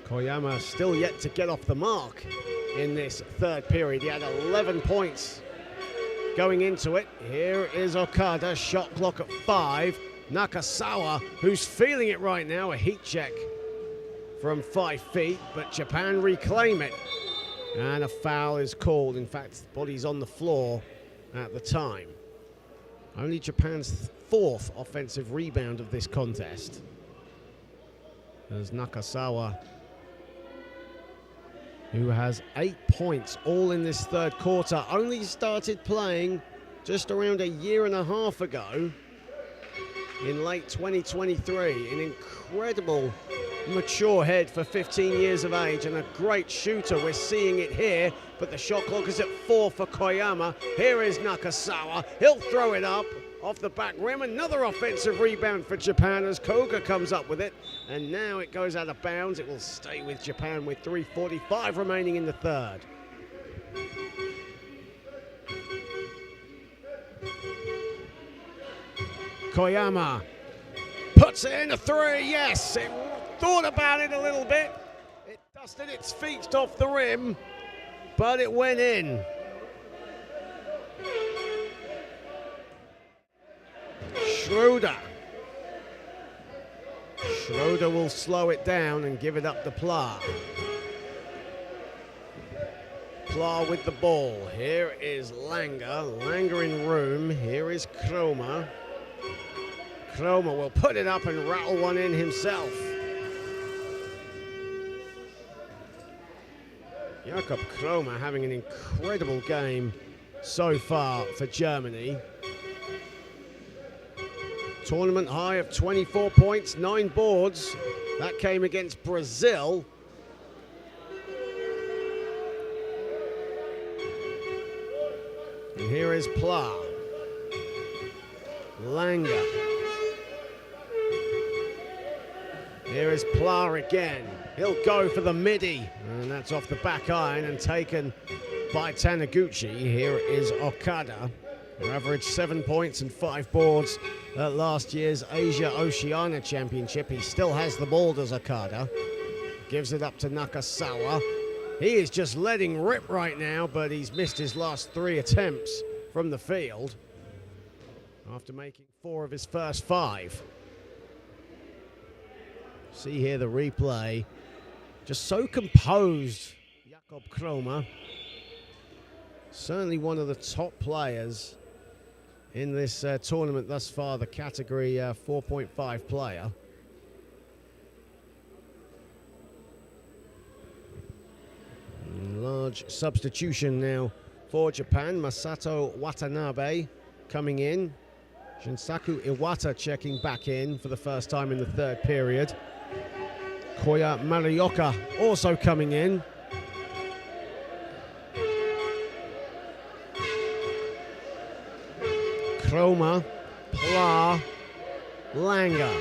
Koyama still yet to get off the mark in this third period. He had 11 points going into it. Here is Okada, shot clock at 5. Nakasawa, who's feeling it right now, a heat check from 5 feet, but Japan reclaim it. And a foul is called. In fact, the body's on the floor at the time. Only Japan's 4th offensive rebound of this contest, as Nakasawa, who has 8 points all in this third quarter, only started playing just around a year and a half ago in late 2023. An incredible mature head for 15 years of age and a great shooter. We're seeing it here, but the shot clock is at 4 for Koyama. Here is Nakasawa. He'll throw it up off the back rim. Another offensive rebound for Japan as Koga comes up with it. And now it goes out of bounds. It will stay with Japan with 3:45 remaining in the third. Koyama puts it in a 3. Yes, it thought about it a little bit. It dusted its feet off the rim, but it went in. Schroeder. Schroeder will slow it down and give it up to Pla. Pla with the ball. Here is Langer. Langer in room. Here is Kroma. Kroma will put it up and rattle one in himself. Jakob Kroma having an incredible game so far for Germany. Tournament high of 24 points, 9 boards. That came against Brazil. And here is Pla. Langer. Here is Pla again. He'll go for the midi. And that's off the back iron and taken by Taniguchi. Here is Okada, who averaged 7 points and 5 boards at last year's Asia Oceania Championship. He still has the ball, does Okada. Gives it up to Nakasawa. He is just letting rip right now, but he's missed his last 3 attempts from the field after making 4 of his first 5. See here the replay. Just so composed, Jakob Kroma. Certainly one of the top players in this tournament thus far, the category 4.5 player. Large substitution now for Japan. Masato Watanabe coming in. Shinsaku Iwata checking back in for the first time in the third period. Koya Marioka also coming in. Kroma, Pla, Langer.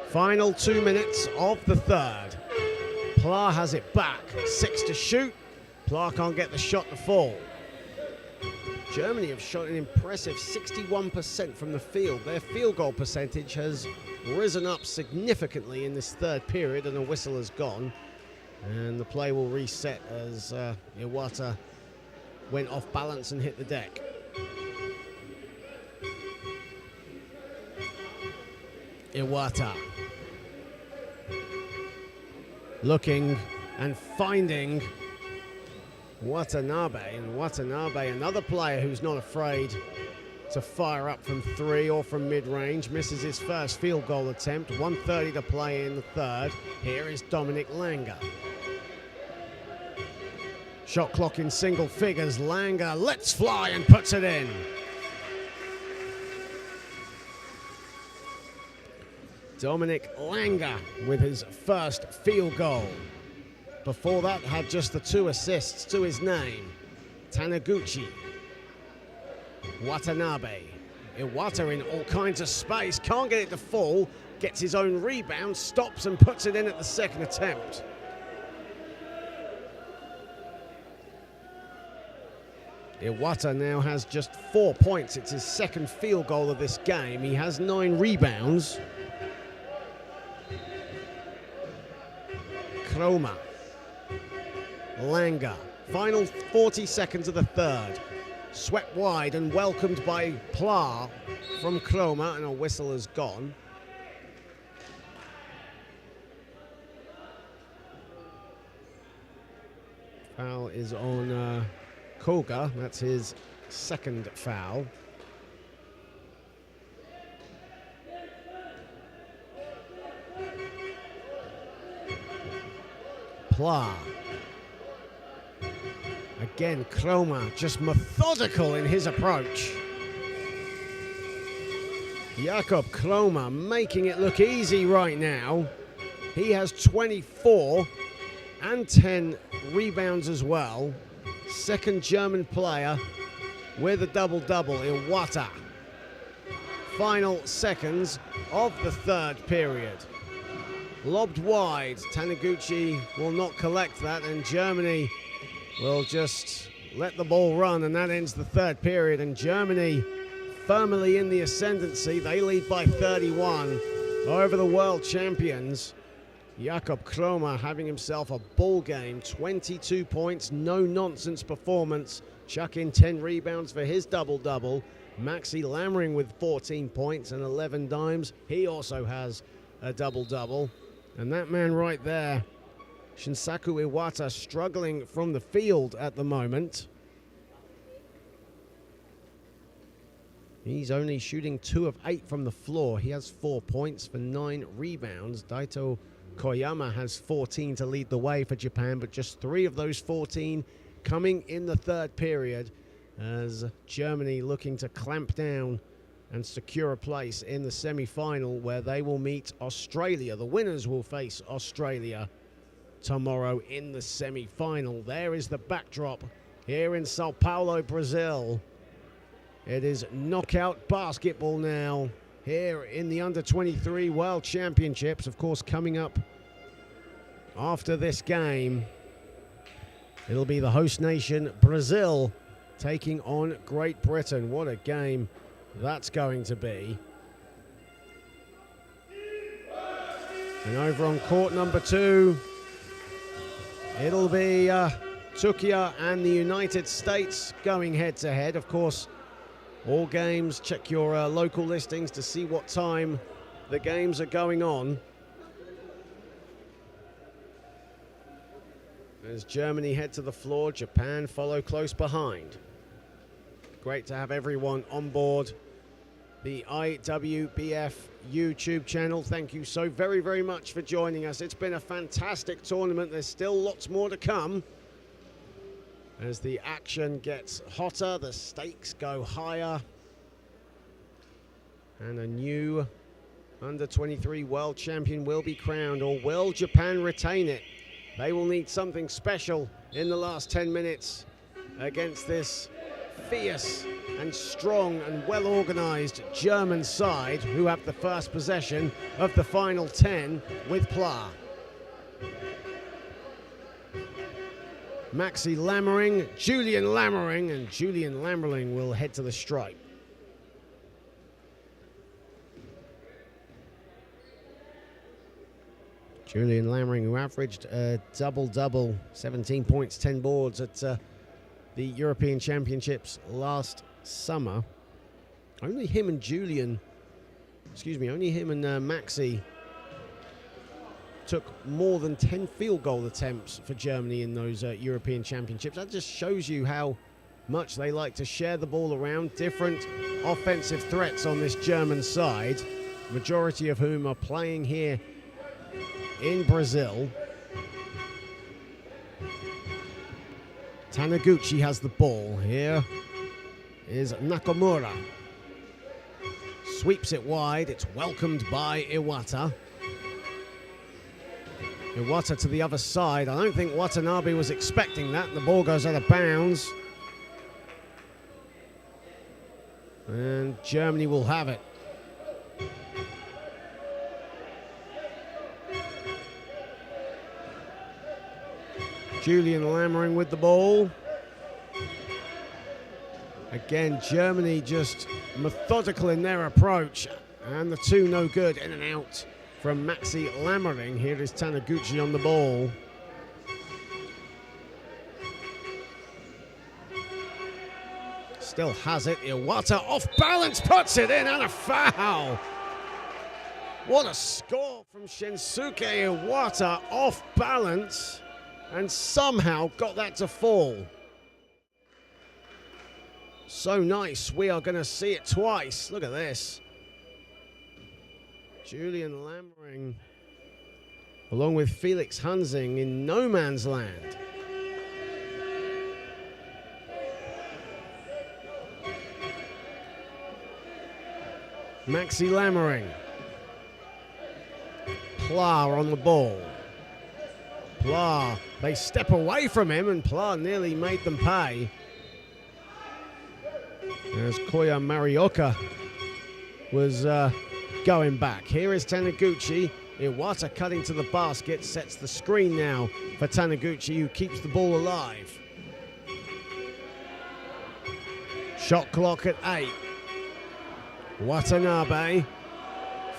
Final 2 minutes of the third. Pla has it back, 6 to shoot. Pla can't get the shot to fall. Germany have shot an impressive 61% from the field. Their field goal percentage has risen up significantly in this third period, and the whistle has gone. And the play will reset as Iwata went off balance and hit the deck. Iwata looking and finding Watanabe, and Watanabe, another player who's not afraid to fire up from 3 or from mid-range, misses his first field goal attempt. 1:30 to play in the third. Here is Dominic Langer. Shot clock in single figures. Langer lets fly and puts it in. Dominic Langer with his first field goal. Before that, had just the 2 assists to his name. Taniguchi, Watanabe. Iwata in all kinds of space, can't get it to fall, gets his own rebound, stops and puts it in at the second attempt. Iwata now has just 4 points. It's his second field goal of this game. He has 9 rebounds. Chroma. Langer. Final 40 seconds of the third. Swept wide and welcomed by Pla from Chroma, and a whistle has gone. Foul is on Koga. That's his second foul. Pla. Again, Chroma just methodical in his approach. Jakob Chroma making it look easy right now. He has 24 and 10 rebounds as well. Second German player with a double-double, Iwata. Final seconds of the third period. Lobbed wide, Taniguchi will not collect that, and Germany will just let the ball run, and that ends the third period, and Germany firmly in the ascendancy. They lead by 31 over the world champions. Jakob Chroma having himself a ball game, 22 points, no-nonsense performance. Chuck in 10 rebounds for his double-double. Maxi Lammering with 14 points and 11 dimes. He also has a double-double. And that man right there, Shinsaku Iwata, struggling from the field at the moment. He's only shooting 2 of 8 from the floor. He has 4 points for 9 rebounds. Daito Koyama has 14 to lead the way for Japan, but just 3 of those 14 coming in the third period, as Germany looking to clamp down and secure a place in the semi-final, where they will meet Australia. The winners will face Australia tomorrow in the semi-final. There is the backdrop here in Sao Paulo, Brazil. It is knockout basketball now here in the Under-23 World Championships. Of course, coming up after this game, it'll be the host nation, Brazil, taking on Great Britain. What a game that's going to be. And over on court number 2, it'll be Turkey and the United States going head-to-head. Of course, all games, check your local listings to see what time the games are going on. As Germany head to the floor, Japan follow close behind. Great to have everyone on board the IWBF YouTube channel. Thank you so very, very much for joining us. It's been a fantastic tournament. There's still lots more to come. As the action gets hotter, the stakes go higher. And a new Under-23 world champion will be crowned, or will Japan retain it? They will need something special in the last 10 minutes against this fierce and strong and well-organized German side, who have the first possession of the final 10 with Pla. Maxi Lammering, Julian Lammering, and Julian Lammering will head to the stripe. Julian Lammering, who averaged a double-double, 17 points, 10 boards at the European Championships last summer. Only him and Maxi took more than 10 field goal attempts for Germany in those European Championships. That just shows you how much they like to share the ball around. Different offensive threats on this German side, majority of whom are playing here in Brazil. Taniguchi has the ball. Here is Nakamura. sweeps it wide. It's welcomed by Iwata. Iwata to the other side. I don't think Watanabe was expecting that. The ball goes out of bounds. And Germany will have it. Julian Lammering with the ball. Again, Germany just methodical in their approach. And the two no good, in and out from Maxi Lammering. Here is Taniguchi on the ball. Still has it. Iwata off balance, puts it in, and a foul. What a score from Shinsuke Iwata, off balance, and somehow got that to fall. So nice. We are going to see it twice. Look at this. Julian Lammering, along with Felix Hansing, in no man's land. Maxi Lammering. Pla on the ball. Pla, they step away from him, and Pla nearly made them pay. As Koya Marioka was going back. Here is Taniguchi. Iwata cutting to the basket, sets the screen now for Taniguchi, who keeps the ball alive. Shot clock at 8. Watanabe,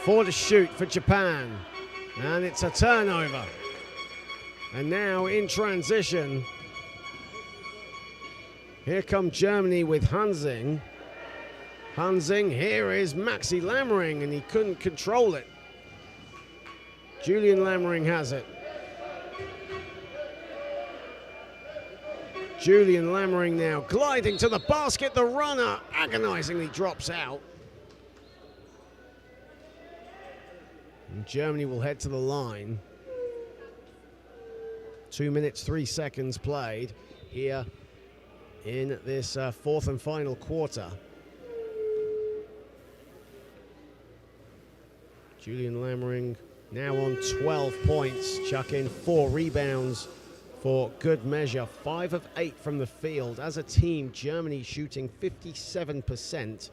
4 to shoot for Japan. And it's a turnover. And now in transition, here come Germany with Hansing. Hansing, here is Maxi Lammering, and he couldn't control it. Julian Lammering has it. Julian Lammering now gliding to the basket. The runner agonizingly drops out. And Germany will head to the line. 2 minutes, 3 seconds played here in this fourth and final quarter. Julian Lammering now on 12 points, chuck in 4 rebounds for good measure. 5 of 8 from the field. As a team, Germany shooting 57%.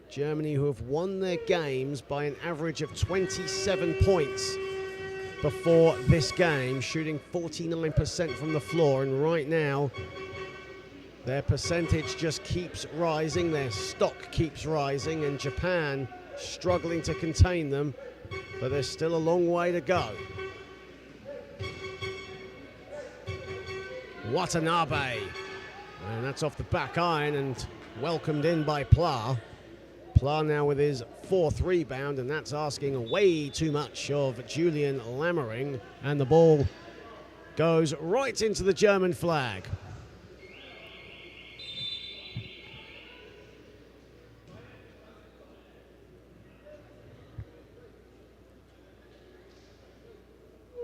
Germany, who have won their games by an average of 27 points before this game, shooting 49% from the floor, and right now their percentage just keeps rising, their stock keeps rising, and Japan struggling to contain them, but there's still a long way to go. Watanabe, and that's off the back iron and welcomed in by Pla. Pla now with his 4th rebound, and that's asking way too much of Julian Lammering, and the ball goes right into the German flag.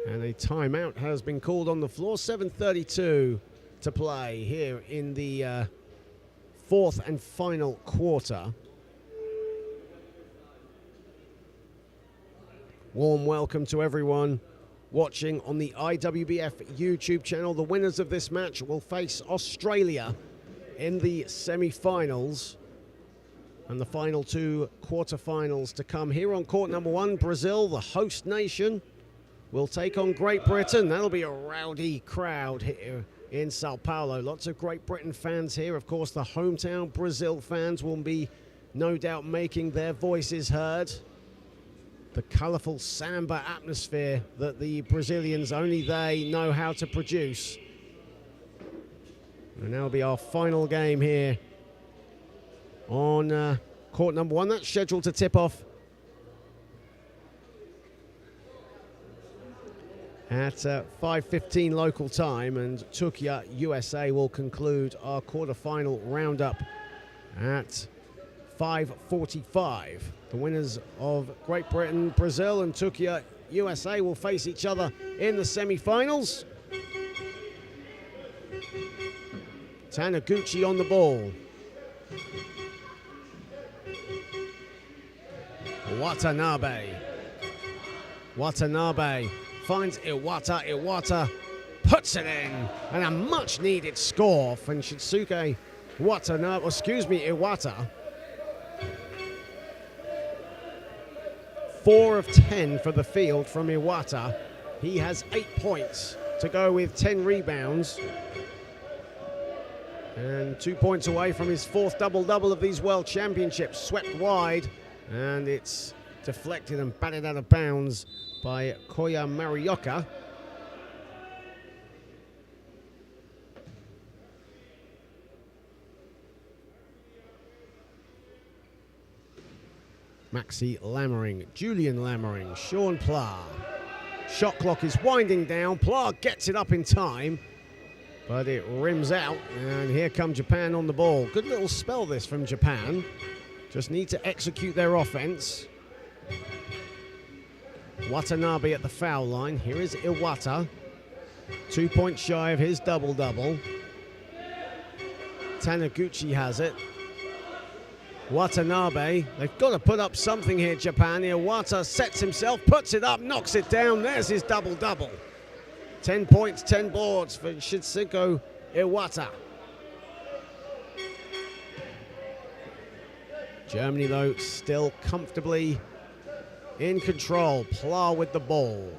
And a timeout has been called on the floor. 7:32 to play here in the fourth and final quarter. Warm welcome to everyone watching on the IWBF YouTube channel. The winners of this match will face Australia in the semi-finals. And the final 2 quarterfinals to come. Here on court number 1, Brazil, the host nation, will take on Great Britain. That'll be a rowdy crowd here in Sao Paulo. Lots of Great Britain fans here. Of course, the hometown Brazil fans will be no doubt making their voices heard. The colourful samba atmosphere that the Brazilians, only they know how to produce. And that'll be our final game here on court number 1. That's scheduled to tip off at 5:15 local time, and Turkey, USA will conclude our quarterfinal roundup at 5:45. The winners of Great Britain, Brazil, and Turkey, USA will face each other in the semi-finals. Taniguchi on the ball. Watanabe. Watanabe finds Iwata. Iwata puts it in. And a much needed score from Shinsuke Watanabe, Iwata. 4 of 10 for the field from Iwata. He has 8 points to go with 10 rebounds. And 2 points away from his 4th double-double of these World Championships. Swept wide, and it's deflected and batted out of bounds by Koya Marioka. Maxi Lammering, Julian Lammering, Sean Pla. Shot clock is winding down. Pla gets it up in time, but it rims out, and here come Japan on the ball. Good little spell this from Japan. Just need to execute their offense. Watanabe at the foul line. Here is Iwata. 2 points shy of his double-double. Taniguchi has it. Watanabe, they've got to put up something here, Japan. Iwata sets himself, puts it up, knocks it down. There's his double-double. 10 points, 10 boards for Shinsuke Iwata. Germany, though, still comfortably in control. Pla with the ball.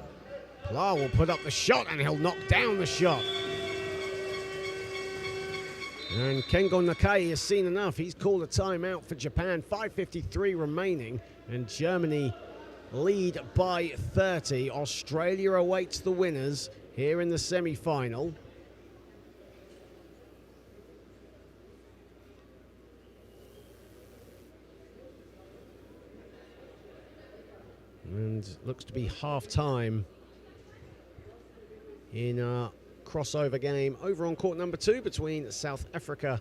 Pla will put up the shot, and he'll knock down the shot. And Kengo Nakai has seen enough. He's called a timeout for Japan. 5:53 remaining, and Germany lead by 30. Australia awaits the winners here in the semi-final. And looks to be half-time in a crossover game over on court number 2 between South Africa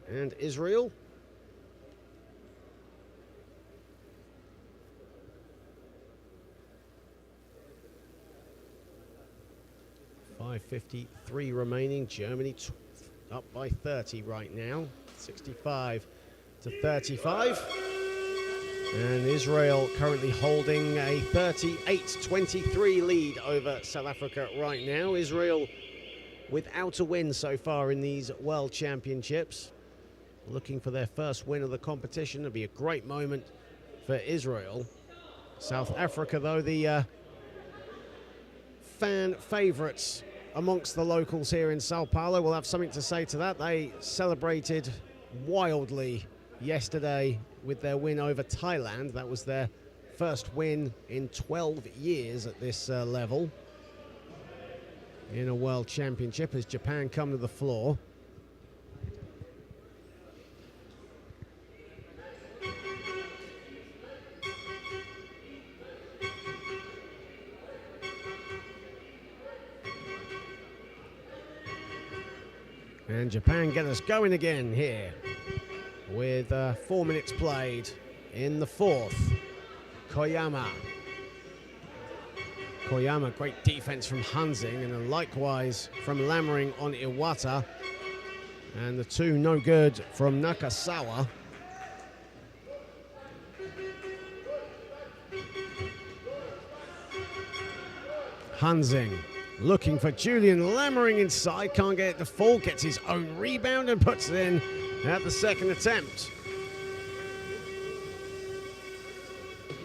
and Israel. .553 remaining. Germany up by 30 right now. 65-35. And Israel currently holding a 38-23 lead over South Africa right now. Israel without a win so far in these World Championships. Looking for their first win of the competition. It'll be a great moment for Israel. South Africa, though, the fan favourites amongst the locals here in Sao Paulo, will have something to say to that. They celebrated wildly yesterday with their win over Thailand. That was their first win in 12 years at this level in a World Championship as Japan come to the floor. And Japan get us going again here with 4 minutes played in the 4th. Koyama, great defense from Hansing, and likewise from Lammering on Iwata. And the 2 no good from Nakasawa. Hansing looking for Julian Lammering inside, can't get it to fall, gets his own rebound and puts it in at the second attempt.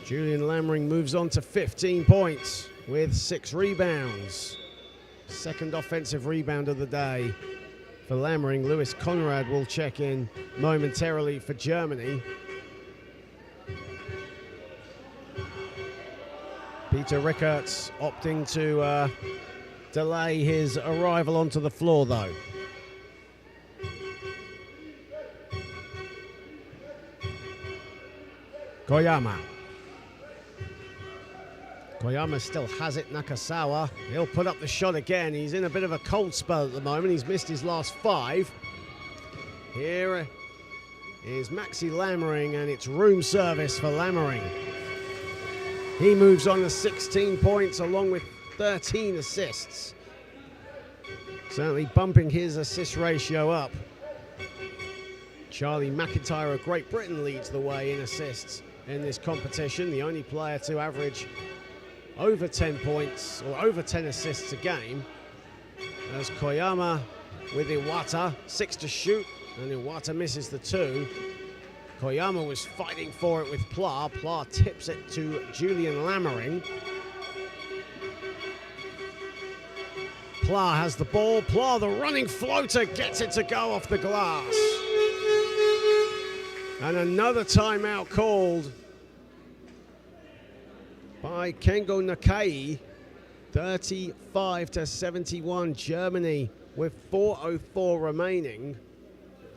Julian Lammering moves on to 15 points with 6 rebounds. Second offensive rebound of the day for Lammering. Lewis Conrad will check in momentarily for Germany. Peter Rickerts opting to delay his arrival onto the floor, though. Koyama still has it. Nakasawa, he'll put up the shot again. He's in a bit of a cold spell at the moment. He's missed his last 5. Here is Maxi Lammering, and it's room service for Lammering. He moves on to 16 points along with 13 assists. Certainly bumping his assist ratio up. Charlie McIntyre of Great Britain leads the way in assists in this competition, the only player to average over 10 points or over 10 assists a game. As Koyama with Iwata, 6 to shoot, and Iwata misses the 2. Koyama was fighting for it with Pla. Pla tips it to Julian Lammering. Pla has the ball. Pla, the running floater, gets it to go off the glass. And another timeout called by Kengo Nakai. 35-71. Germany with 4:04 remaining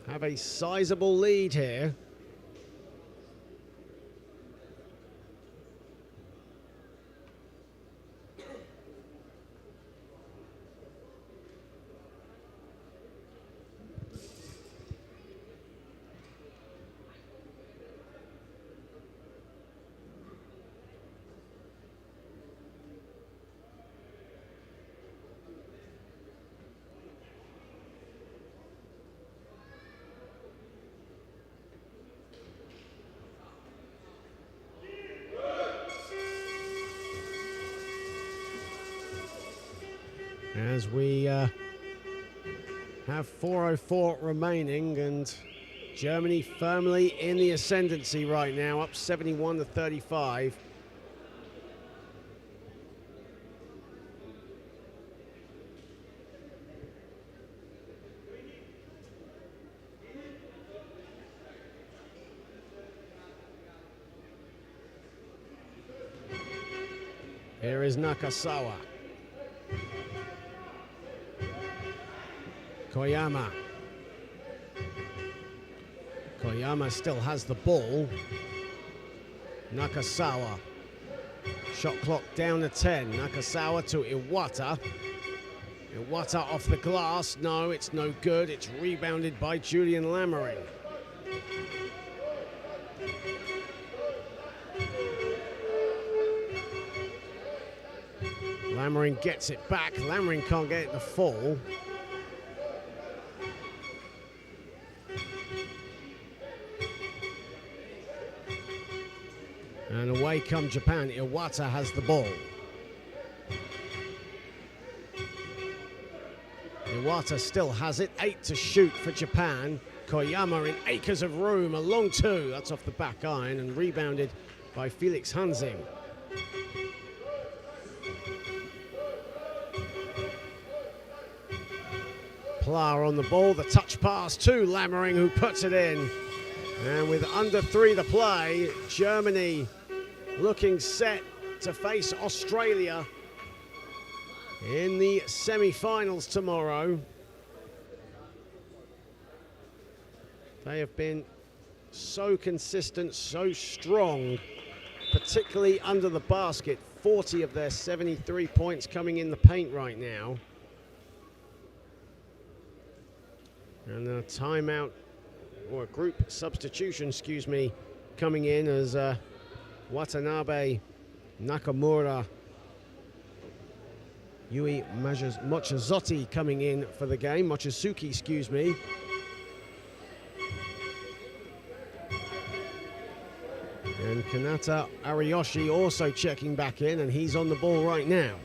have a sizable lead here. As we have 4:04 remaining, and Germany firmly in the ascendancy right now, up 71-35. Here is Nakasawa. Koyama. Koyama still has the ball. Nakasawa. Shot clock down to 10. Nakasawa to Iwata. Iwata off the glass. No, it's no good. It's rebounded by Julian Lammering. Lammering gets it back. Lammering can't get it to fall. And away come Japan. Iwata has the ball. Iwata still has it. 8 to shoot for Japan. Koyama in acres of room. A long 2. That's off the back iron and rebounded by Felix Hansing. Pla on the ball. The touch pass to Lammering, who puts it in. And with under 3 to play, Germany looking set to face Australia in the semi-finals tomorrow. They have been so consistent, so strong, particularly under the basket. 40 of their 73 points coming in the paint right now. And a timeout, or a group substitution, excuse me, coming in as Watanabe, Nakamura, Yui Mochizuki coming in for the game. Mochizuki, excuse me. And Kanata Ariyoshi also checking back in, and he's on the ball right now.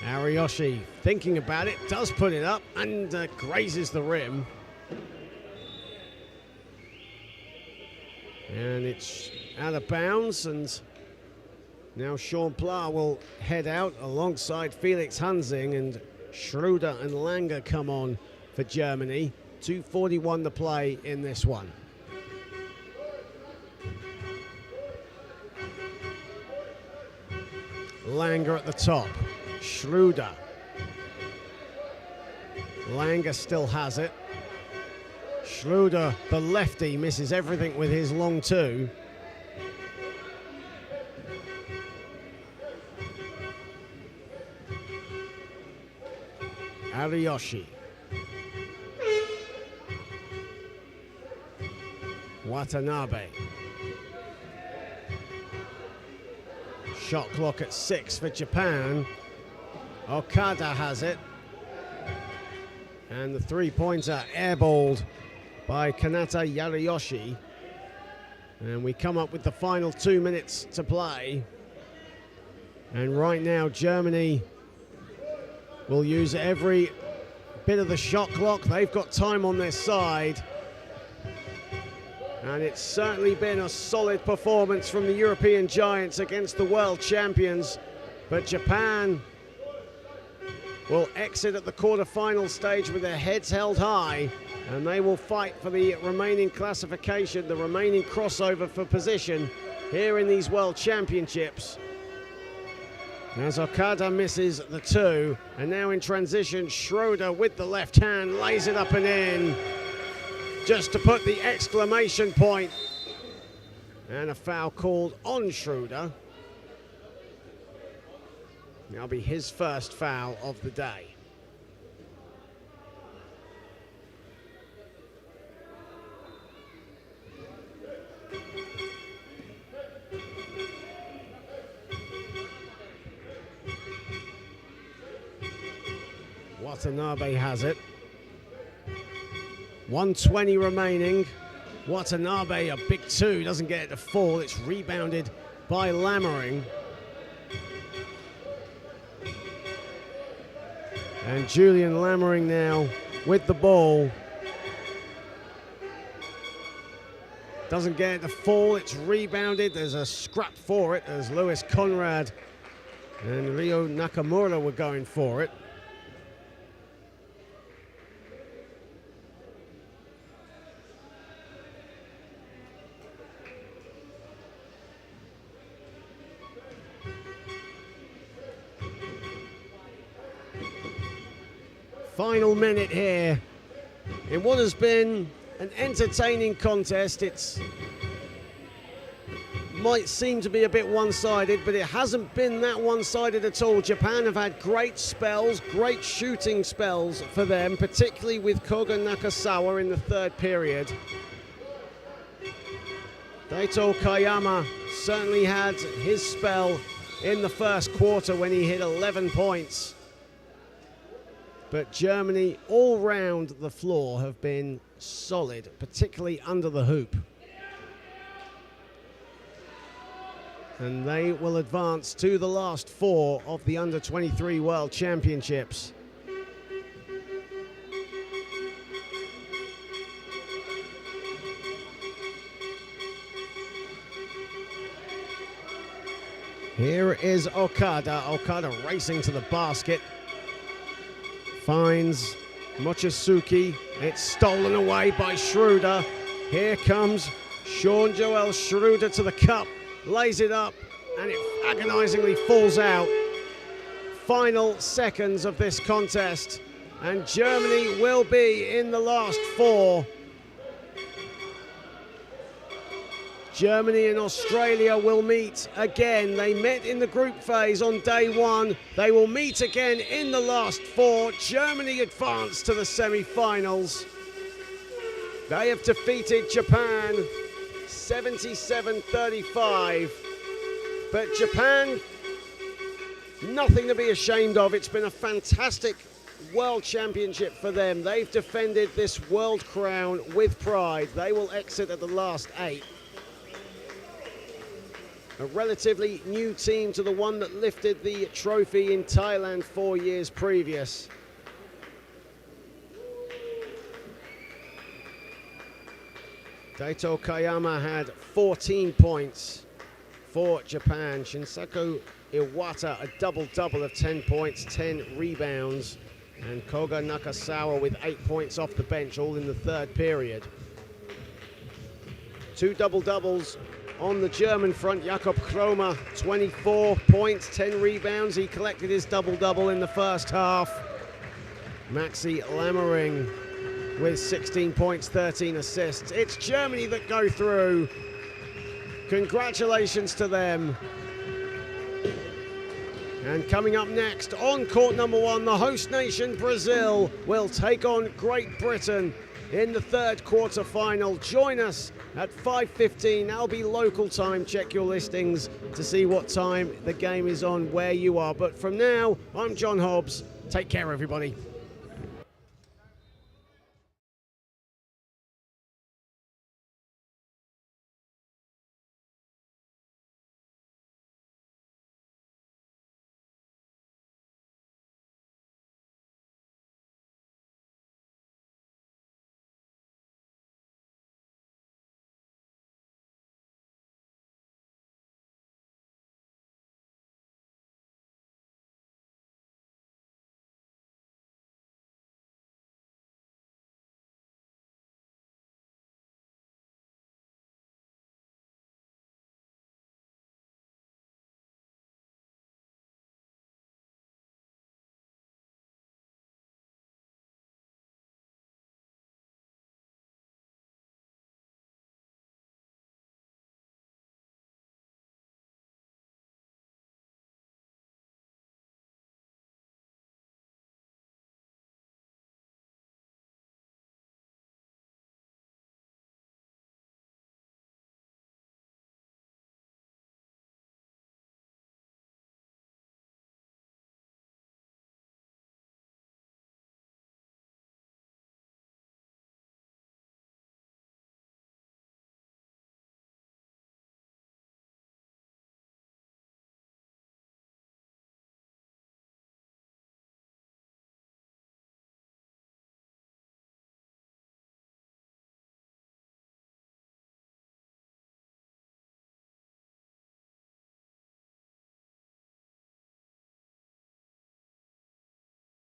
Ariyoshi thinking about it, does put it up and grazes the rim. And it's out of bounds, and now Sean Pla will head out alongside Felix Hansing, and Schroeder and Langer come on for Germany. 2:41 to play in this one. Langer at the top. Schroeder. Langer still has it. Schroeder, the lefty, misses everything with his long 2. Ariyoshi. Watanabe. Shot clock at 6 for Japan. Okada has it. And the three-pointer airballed by Kanata Yarayoshi. And we come up with the final 2 minutes to play. And right now, Germany will use every bit of the shot clock. They've got time on their side. And it's certainly been a solid performance from the European giants against the world champions. But Japan will exit at the quarterfinal stage with their heads held high, and they will fight for the remaining classification, the remaining crossover for position here in these World Championships. As Okada misses the two, and now in transition, Schroeder with the left hand lays it up and in, just to put the exclamation point. And a foul called on Schroeder. That'll be his first foul of the day. Watanabe has it. 1:20 remaining. Watanabe, a big two, doesn't get it to fall. It's rebounded by Lammering. And Julian Lammering now with the ball. Doesn't get it to fall, it's rebounded. There's a scrap for it as Lewis Conrad and Ryo Nakamura were going for it. Final minute here in what has been an entertaining contest. It might seem to be a bit one-sided, but it hasn't been that one-sided at all. Japan have had great spells, great shooting spells for them, particularly with Koga Nakasawa in the third period. Daito Kayama certainly had his spell in the first quarter when he hit 11 points. But Germany, all round the floor, have been solid, particularly under the hoop. And they will advance to the last four of the Under-23 World Championships. Here is Okada. Okada racing to the basket. Finds Mochizuki. It's stolen away by Schroeder. Here comes Sean Joel Schroeder to the cup. Lays it up, and it agonizingly falls out. Final seconds of this contest, and Germany will be in the last four. Germany and Australia will meet again. They met in the group phase on day one. They will meet again in the last four. Germany advanced to the semi-finals. They have defeated Japan 77-35. But Japan, nothing to be ashamed of. It's been a fantastic World Championship for them. They've defended this world crown with pride. They will exit at the last 8. A relatively new team to the one that lifted the trophy in Thailand 4 years previous. Daito Kayama had 14 points for Japan. Shinsaku Iwata, a double-double of 10 points, 10 rebounds. And Koga Nakasawa with 8 points off the bench, all in the third period. 2 double-doubles on the German front. Jakob Kromer, 24 points, 10 rebounds. He collected his double-double in the first half. Maxi Lammering with 16 points, 13 assists. It's Germany that go through. Congratulations to them. And coming up next, on court number 1, the host nation, Brazil, will take on Great Britain in the third quarter final. Join us at 5:15. That'll be local time. Check your listings to see what time the game is on where you are. But from now, I'm John Hobbs. Take care, everybody.